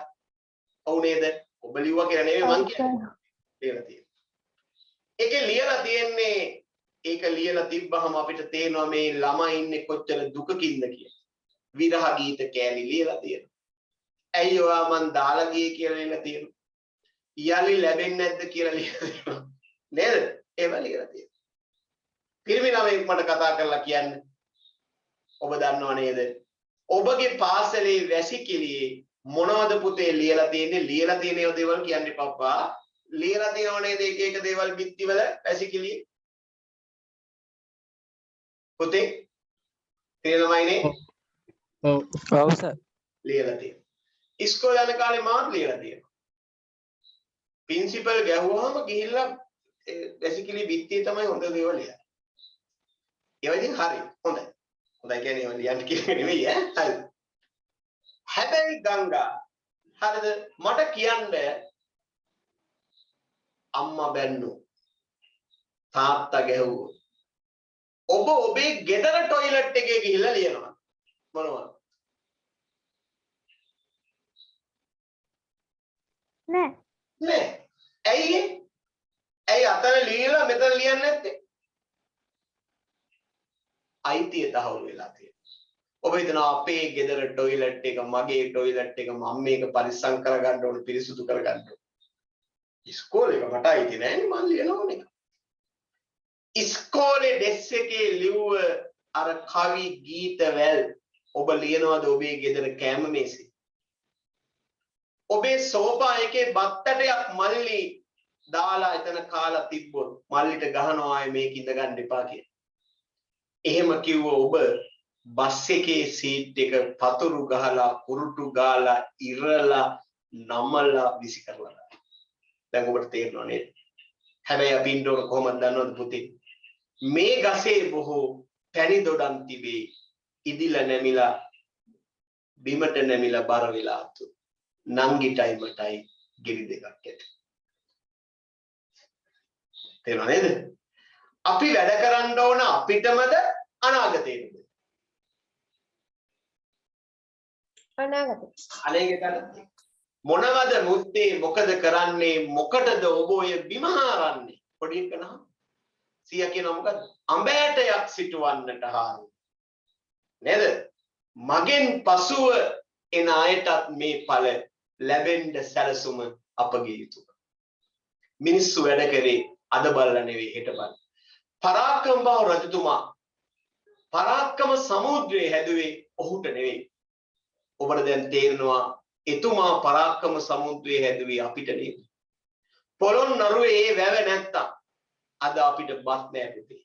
ඔව් නේද? ඔබ ලිව්වා කියලා නෙවෙයි මං කියන්නේ. ලියලා තියෙනවා. ඒකේ ලියලා තියෙන්නේ ඒක ලියලා තිබ්බහම අපිට තේරෙනවා මේ ළමයි ඉන්නේ කොච්චර දුකකින්ද කියලා. විරහ ගීත කෑලි ලියලා තියෙනවා. ඇයි ඔයා මං දාලා ගියේ කියලා ලියලා තියෙනවා. යලි ලැබෙන්නේ නැද්ද කියලා ලියලා තියෙනවා. නේද? ඒවා ලියලා තියෙනවා. පිරිමි ළමෙක් මට කතා කරලා කියන්නේ ඔබ දන්නව නේද? ඔබගේ පාසලේ වැසිකිළියේ මොනවද පුතේ ලියලා තියෙන්නේ? ලියලා තියෙන ඒවා දේවල් කියන්න එපා. ලියලා තියෙනව නේද එක එක දේවල් බිත්තිවල වැසිකිළියේ? පුතේ තේරෙනවයිනේ? ඔව් සර්. ලියලා තියෙනවා. ඉස්කෝලේ යන කාලේ මාත් ලියලා තියෙනවා. ප්‍රින්සිපල් ගැහුවාම ගිහිල්ලා වැසිකිළි බිත්තියේ තමයි හොඳ දේවල් ලියන්නේ. ඒවා ඉතින් හරි. හොඳයි. හොඳයි කියන්නේ ඒවා ලියන්න කියන එක නෙවෙයි ඈ. හරි. හැබැයි ගංගා හරිද මට කියන්න අම්මා බැන්නු තාත්තා ගැහුවෝ ඔබ ඔබේ ගෙදර টয়ලට් එකේ ගිහිල්ලා ලියනවා මොනවද? නෑ. නෑ. ඇයි? ඇයි අතන ලියලා මෙතන ලියන්නේ නැත්තේ? අයිතිය තහවුරු වෙලා තියෙනවා. ඔබ හිතනවා අපේ ගෙදර টয়ලට් එක මගේ টয়ලට් එක මම මේක පරිස්සම් කරගන්න ඕනේ පිරිසුදු කරගන්න ඕනේ. ඉස්කෝලේ එක මට අයිති නෑනේ මම ලියනෝනේ. ඉස්කෝලේ ඩෙස් එකේ ලිව්ව අර කවි ගීත වැල් ඔබ ලියනවාද ඔබේ ගෙදර කෑම මේසේ? ඔබේ සෝෆා එකේ බත්තටයක් මල්ලි දාලා එතන කාලා තිබ්බොත් මල්ලිට ගහනවා ආයේ මේක ඉඳ ගන්න එපා කියලා. එහෙම කිව්ව ඔබ බස් එකේ සීට් එක පතුරු ගහලා කුරුටු ගාලා ඉරලා නමලා විසි කරලා. දැන් ඔබට තේරෙනව නේද? හැබැයි අපි ඉන්නෝක කොහොමද දන්නවද පුතේ? මේ ගසේ බොහෝ පැණි දොඩම් තිබේ. ඉදිලා නැමිලා බිමට නැමිලා බර වෙලා අතු. නංගිටයි මටයි ගෙඩි දෙකක් ඇත. තේරුණා නේද? අපි වැඩ කරන්න ඕන අපිටමද අනාගතේටද? අනාගතේ. අනාගතේ. මොනවද මුත්තේ මොකද කරන්නේ මොකටද ඔබ ඔය බිම හරන්නේ? පොඩි එකනහ. සියා කියනවා මොකද? අඹෑටයක් සිටවන්නට හාරු. නේද? මගෙන් පසුව එන අයටත් මේ ඵල ලැබෙන්න සැලසුම අපගේ යුතුය. මිනිස්සු වැඩ කරේ අද බලලා නෙවෙයි හෙට බලලා. පරාක්‍රම බහු රජතුමා පරාක්‍රම සමුද්‍රයේ හැදුවේ ඔහුට නෙවෙයි. ඔබට දැන් තේරෙනවා එතුමා පරාක්‍රම සමුද්‍රයේ හැදුවේ අපිට නේද? පොළොන්නරුවේ ඒ වැව නැත්තම් අද අපිට බත් නෑ පුතේ.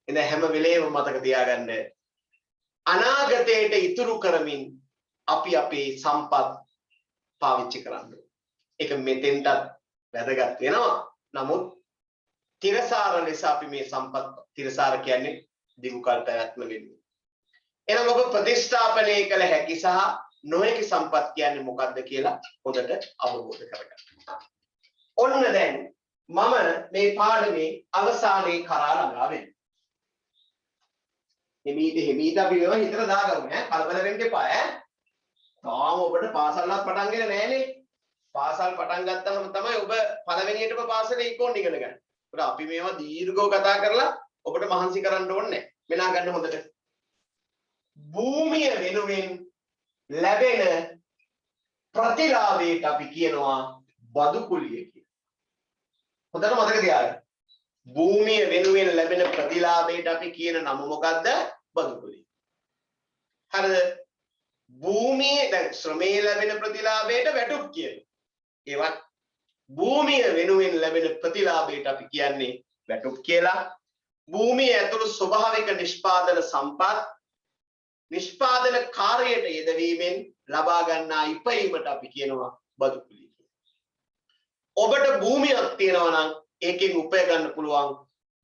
එන හැම වෙලේම මතක තියාගන්න අනාගතයට ඉතුරු කරමින් අපි අපේ සම්පත් පාවිච්චි කරන්න. ඒක මෙතෙන්ටත් වැදගත් වෙනවා. නමුත් තිරසාර ලෙස අපි මේ සම්පත් තිරසාර කියන්නේ දිගු කල් පැවැත්ම වෙන්නේ. එහෙනම් ඔබ ප්‍රතිස්ථාපනය කළ හැකි සහ නොහැකි සම්පත් කියන්නේ මොකක්ද කියලා හොඳට අවබෝධ කරගන්න. ඔන්න දැන් මම මේ පාඩමේ අවසානයේ කරා ළඟා වෙනවා. හිමීට අපි මේවා හිතට දාගමු ඈ. කලබල වෙන්න එපා ඈ. තාම ඔබට පාසල්වත් පටන් ගන්නේ නැහනේ. පාසල් පටන් ගත්තාම තමයි ඔබ පළවෙනියටම පාසලේ ඉක්කොන් ඉගෙන ගන්න. ඒකට අපි මේවා දීර්ඝව කතා කරලා ඔබට මහන්සි කරන්න ඕනේ නැහැ. මෙලා ගන්න හොඳට. භූමිය වෙනුවෙන් ලැබෙන ප්‍රතිලාභයට අපි කියනවා බදු කුලිය කියලා. හොඳට මතක තියාගන්න. භූමිය වෙනුවෙන් ලැබෙන ප්‍රතිලාභයට අපි කියන නම මොකද්ද? බදු කුලිය. හරිද? භූමියේ දැන් ශ්‍රමයේ ලැබෙන ප්‍රතිලාභයට වැටුප් කියනවා. ඒවත් භූමිය වෙනුවෙන් ලැබෙන ප්‍රතිලාභයට අපි කියන්නේ වැටුප් කියලා. භූමිය ඇතුළු ස්වභාවික නිෂ්පාදන සම්පත් නිෂ්පාදන කාර්යයට යෙදවීමෙන් ලබා ගන්නා ඉපයීමට අපි කියනවා බදු කුලිය කියලා. ඔබට භූමියක් තියෙනවා නම් ඒකෙන් උපය ගන්න පුළුවන්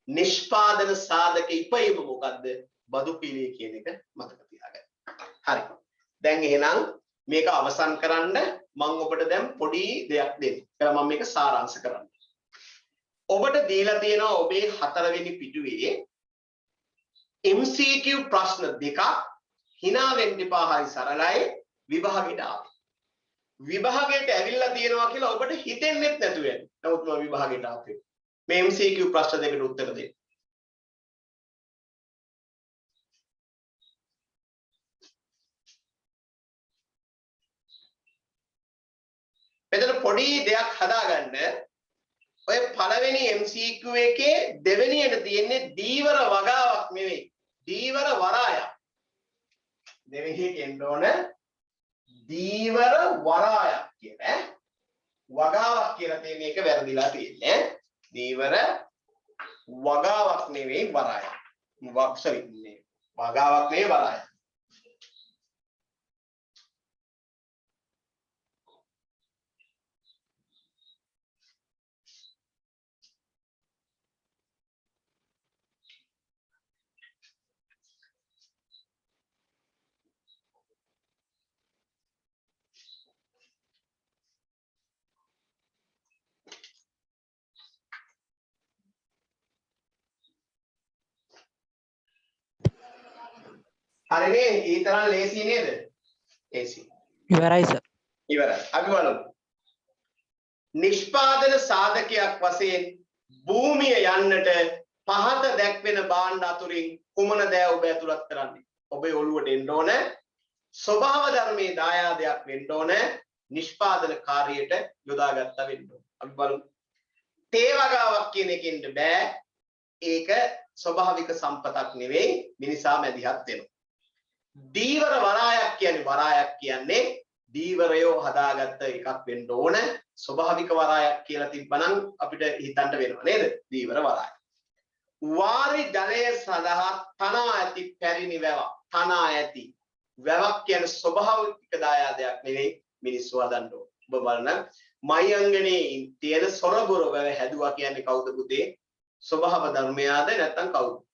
නිෂ්පාදන සාධක ඉපයීම මොකද්ද? බදු කුලිය කියන එක මතක තියාගන්න. හරි. දැන් එහෙනම් මේක අවසන් කරන්න මම ඔබට දැන් පොඩි දෙයක් දෙන්න. කියලා මම මේක සාරාංශ කරන්න. ඔබට දීලා තියෙනවා ඔබේ 4 වෙනි පිටුවේ MCQ ප්‍රශ්න දෙකක් hina වෙන්න එපා හරි සරලයි විභාගෙට ආවේ. විභාගයට ඇවිල්ලා තියෙනවා කියලා ඔබට හිතෙන්නෙත් නැතුව යන්නේ. නමුත් මම විභාගයට ආවේ. මේ MCQ ප්‍රශ්න දෙකට උත්තර දෙන්න. මෙතන පොඩි දෙයක් හදාගන්න. ඔය පළවෙනි MCQ එකේ දෙවෙනියට තියෙන්නේ දීවර වගාවක් නෙවෙයි. දීවර වරායක්. දෙවෙනියට එන්න ඕන දීවර වරායක් කියලා. වගාවක් කියලා තියෙන එක වැරදිලා තියෙන්නේ. දීවර වගාවක් නෙවෙයි වරායක්. වගාවක් නෙවෙයි වරායක්. හරිනේ ඊතරම් ලේසි නේද? ලේසි. ඉවරයි සර්. ඉවරයි. අපි බලමු. නිෂ්පාදන සාධකයක් වශයෙන් භූමිය යන්නට පහත දැක්වෙන භාණ්ඩ අතුරින් කුමන දෑ ඔබ ඇතුළත් කරන්නේ? ඔබේ ඔළුවට එන්න ඕන ස්වභාව ධර්මයේ දායාදයක් වෙන්න ඕන නිෂ්පාදන කාර්යයට යොදාගත්තා වෙන්න ඕන. අපි බලමු. තේ වගාවක් කියන එකෙන්ද බෑ. ඒක ස්වභාවික සම්පතක් නෙවෙයි මිනිසා මැදිහත් වෙනවා. දීවර වරායක් කියන්නේ දීවරයෝ හදාගත්ත එකක් වෙන්න ඕන. ස්වභාවික වරායක් කියලා තිබ්බනම් අපිට හිතන්න වෙනවා නේද? දීවර වරාය. වාරි ජලය සඳහා තනා ඇති පැරිණි වැවක්. තනා ඇති වැවක් කියන්නේ ස්වභාවික දායාදයක් නෙවෙයි මිනිස්සු හදන්න ඕන. ඔබ බලන්න මයංගනේ තියෙන සොරබොර වැව හැදුවා කියන්නේ කවුද පුතේ? ස්වභාව ධර්මයාද නැත්නම් කවුද?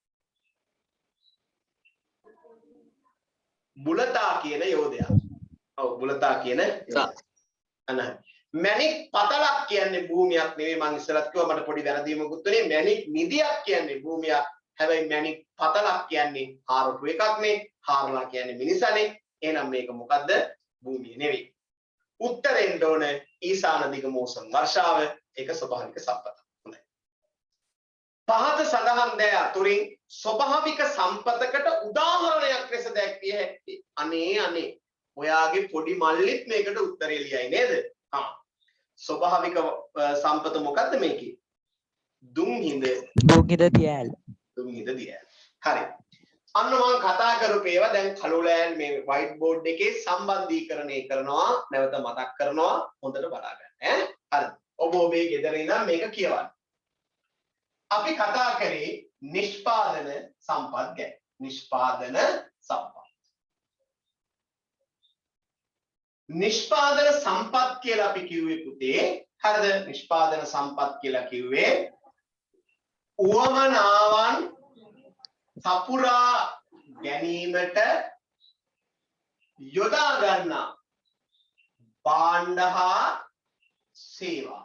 බුලතා කියන යෝධයා. ඔව් බුලතා කියන යෝධයා. මැණික් පතලක් කියන්නේ භූමියක් නෙවෙයි. මම ඉස්සරත් කිව්වා මට පොඩි වැරදීමකුත් උනේ. මැණික් නිදියක් කියන්නේ භූමියක්. හැබැයි මැණික් පතලක් කියන්නේ හාරපු එකක් නේ. හාරලා කියන්නේ මිනිසනේ. එහෙනම් මේක මොකද්ද? භූමිය නෙවෙයි. උත්තරෙන්න ඕන ඊසාන දිග මෝසම් වර්ෂාව. ඒක ස්වභාවික සම්පත. හොඳයි. පහත සඳහන් දෑ අතුරින් ස්වභාවික සම්පතකට උදාහරණයක් ලෙස දැක්විය හැකි. අනේ ඔයාගේ පොඩි මල්ලිත් මේකට උත්තරේ ලියයි නේද? ස්වභාවික සම්පත මොකද්ද මේකේ? දුම්හිඳ දුම්හිඳ දියෑල. දුම්හිඳ දියෑල. හරි. අන්න මම කතා කරපු ඒවා දැන් කළුලෑන් මේ white board එකේ සම්බන්ධීකරණය කරනවා නැවත මතක් කරනවා හොඳට බලා ගන්න ඈ හරි ඔබ ඔබේ ගෙදර ඉඳන් මේක කියවන්න අපි කතා කරේ නිෂ්පාදන සම්පත් ගැන නිෂ්පාදන සම්පත් නිෂ්පාදන සම්පත් කියලා අපි කිව්වේ පුතේ හරිද නිෂ්පාදන සම්පත් කියලා කිව්වේ උවමනාවන් සපුරා ගැනීමට යොදා ගන්නා භාණ්ඩ හා සේවා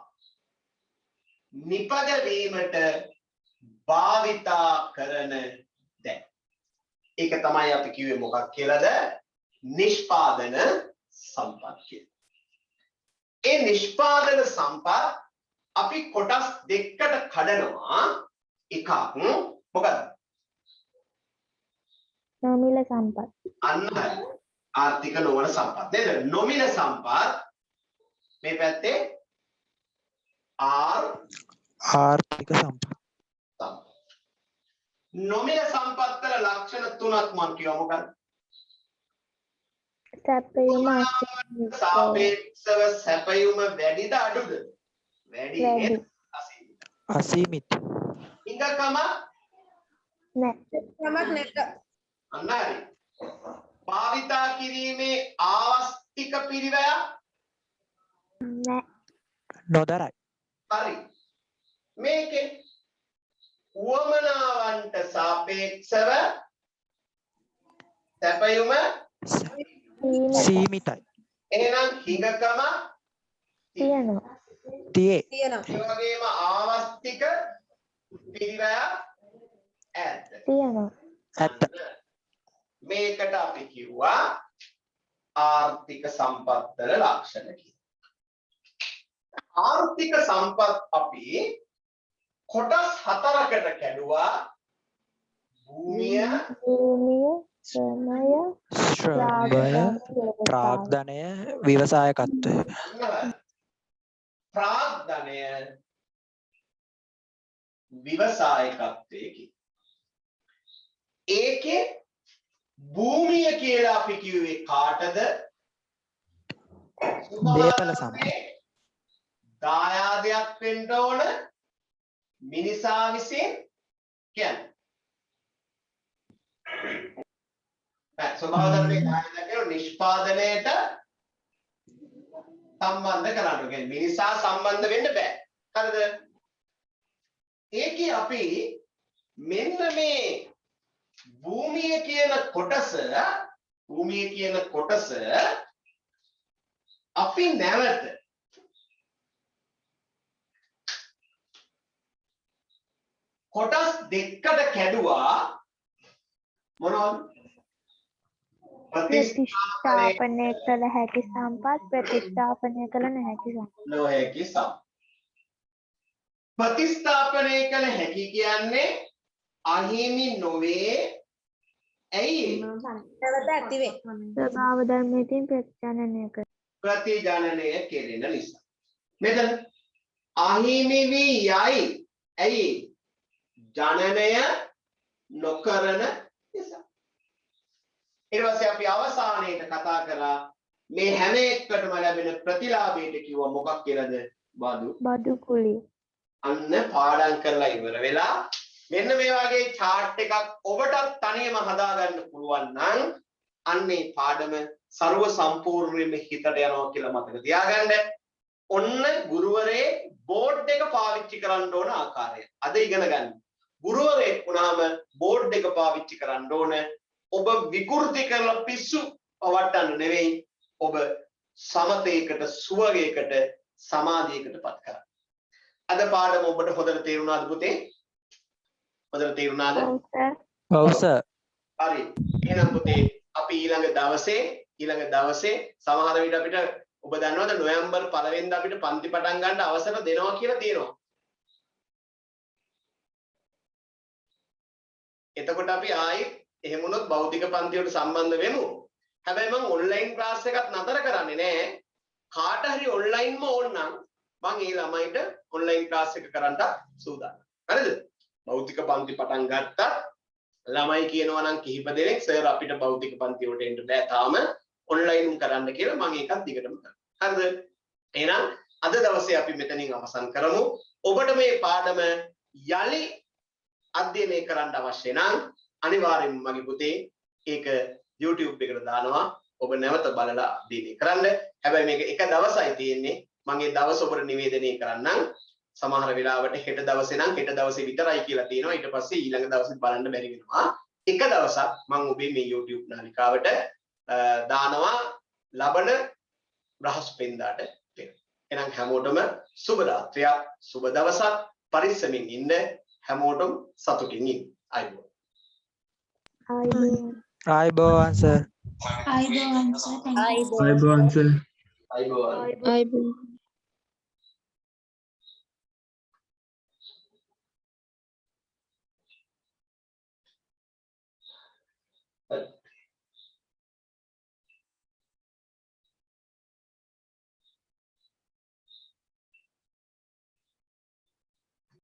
නිපද වීමට භාවිතා කරන දෑ ඒක තමයි අපි කිව්වේ මොකක් කියලාද නිෂ්පාදන සම්පත් කියලා. ඒ නිෂ්පාදන සම්පත් අපි කොටස් දෙකකට කඩනවා එකක් මොකද නොමිල සම්පත්. අන්න හරි. ආර්ථික නොවන සම්පත් නේද? නොමිල සම්පත් මේ පැත්තේ ආර්ථික සම්පත්. නොමිල සම්පත් වල ලක්ෂණ තුනක් මම කියව මොකක්ද? සැපයීම සාපේක්ෂව සැපයුම වැඩිද අඩුද? වැඩි නේද? අසීමිත. ඉංගකම නැහැ. අන්න හරි. භාවිතා කිරීමේ ආවස්තික පිරිවැය නැහැ. නොදරයි. හරි. මේකේ උවමනාවන්ට සාපේක්ෂව සැපයුම සීමිතයි. එහෙනම් හිඟකම තියෙනවා. තියේ. ඒ වගේම ආවස්තික පිරිවැය ඇත්ත. තියෙනවා. ඇත්ත. මේකට අපි කිව්වා ආර්ථික සම්පත්තල ලක්ෂණ කියලා. ආර්ථික සම්පත් අපි කොටස් හතරකට කැඩුවා. භූමිය, ශ්‍රමය, ශ්‍රමය, ප්‍රාග්ධනය, ව්‍යවසායකත්වය. ප්‍රාග්ධනය, ව්‍යවසායකත්වය. ඒකේ භූමිය කියලා අපි කිව්වේ කාටද? දේපල සම්පත්. දායාදයක් වෙන්න ඕන මිනිසා විසින් කියන්නේ. ස්වභාව ධර්මයේ දායාදයක් කියන නිෂ්පාදනයට සම්බන්ධ කරන්න. කියන්නේ මිනිසා සම්බන්ධ වෙන්න බෑ. හරිද? ඒකේ අපි මෙන්න මේ භූමිය කියන කොටස අපි නැවත කොටස් දෙකකට කැඩුවා මොනවද? ප්‍රතිස්ථාපනය කළ හැකි සම්පත් ප්‍රතිස්ථාපනය කළ නොහැකි සම්පත්. නොහැකි සම්පත්. ප්‍රතිස්ථාපනය කළ හැකි කියන්නේ අහිමි නොවේ. ඇයි? ස්වභාව ධර්මයෙන් ප්‍රතිජනනය කර. ප්‍රතිජනනය කෙරෙන නිසා. මෙතන අහිමි වී යයි. ඇයි? ජනනය නොකරන නිසා. ඊට පස්සේ අපි අවසානයේට කතා කරා මේ හැම එකකටම ලැබෙන ප්‍රතිලාභයට කිව්වා මොකක් කියලාද? බදු කුලිය. අන්න පාඩම් කරලා ඉවර වෙලා මෙන්න මේ වගේ chart එකක් ඔබටත් තනියම හදාගන්න පුළුවන් නම් අන්නේ පාඩම ਸਰව සම්පූර්ණයෙන්ම හිතට යනවා කියලා මතක තියාගන්න. ඔන්න ගුරුවරේ බෝඩ් එක පාවිච්චි කරන්න ඕන ආකාරය. අද ඉගෙන ගන්න. ගුරුවරයෙක් වුණාම බෝඩ් එක පාවිච්චි කරන්න ඕන. ඔබ විකෘති කරලා පිස්සු පවට්ටන්න නෙවෙයි. ඔබ සමතේකට සුවගයකට සමාධියකටපත් කරන්න. අද පාඩම ඔබට හොඳට තේරුණාද පුතේ? හොඳට තේරුණාද? ඔව් සර්. හරි. එහෙනම් පුතේ අපි ඊළඟ දවසේ සමහර විට අපිට ඔබ දන්නවද නොවැම්බර් 1 වෙනිදා අපිට පන්ති පටන් ගන්න අවසර දෙනවා කියලා තියෙනවා. එතකොට අපි ආයි එහෙම වුණොත් භෞතික පන්ති වලට සම්බන්ධ වෙමු. හැබැයි මම ඔන්ලයින් ක්ලාස් එකක් නතර කරන්නේ නැහැ. කාට හරි ඔන්ලයින්ම ඕන නම් මම ඒ ළමයිට ඔන්ලයින් ක්ලාස් එක කරන්න සූදානම්. හරිද? භෞතික පන්ති පටන් ගත්තා. ළමයි කියනවා නම් කිහිප දෙනෙක් සර් අපිට භෞතික පන්ති වලට එන්න බෑ තාම ඔන්ලයින් කරන්න කියලා මම ඒකත් දිගටම කරනවා. හරිද? එහෙනම් අද දවසේ අපි මෙතනින් අවසන් කරමු. ඔබට මේ පාඩම යලි අධ්‍යයනය කරන්න අවශ්‍ය නම් අනිවාර්යෙන්ම මගේ පුතේ ඒක YouTube එකට දානවා. ඔබ නැවත බලලා අධ්‍යයනය කරන්න. හැබැයි මේක එක දවසයි තියෙන්නේ. මම ඒ දවස ඔබට නිවේදනය කරන්නම්. සමහර වෙලාවට හෙට දවසේ නම් හෙට දවසේ විතරයි කියලා තියෙනවා. ඊට පස්සේ ඊළඟ දවසේ බලන්න බැරි වෙනවා. එක දවසක් මම ඔබේ මේ YouTube නාලිකාවට දානවා ලබන බ්‍රහස්පතින්දාට පෙර. එහෙනම් හැමෝටම සුබ රාත්‍රියක්, සුබ දවසක්, පරිස්සමින් ඉන්න, හැමෝටම සතුටින් ඉන්න. අයබෝවන්. ආයිබෝවන් සර්. ආයිබෝවන් සර්. අයබෝවන් සර්. අයබෝවන්. ආයිබෝවන්.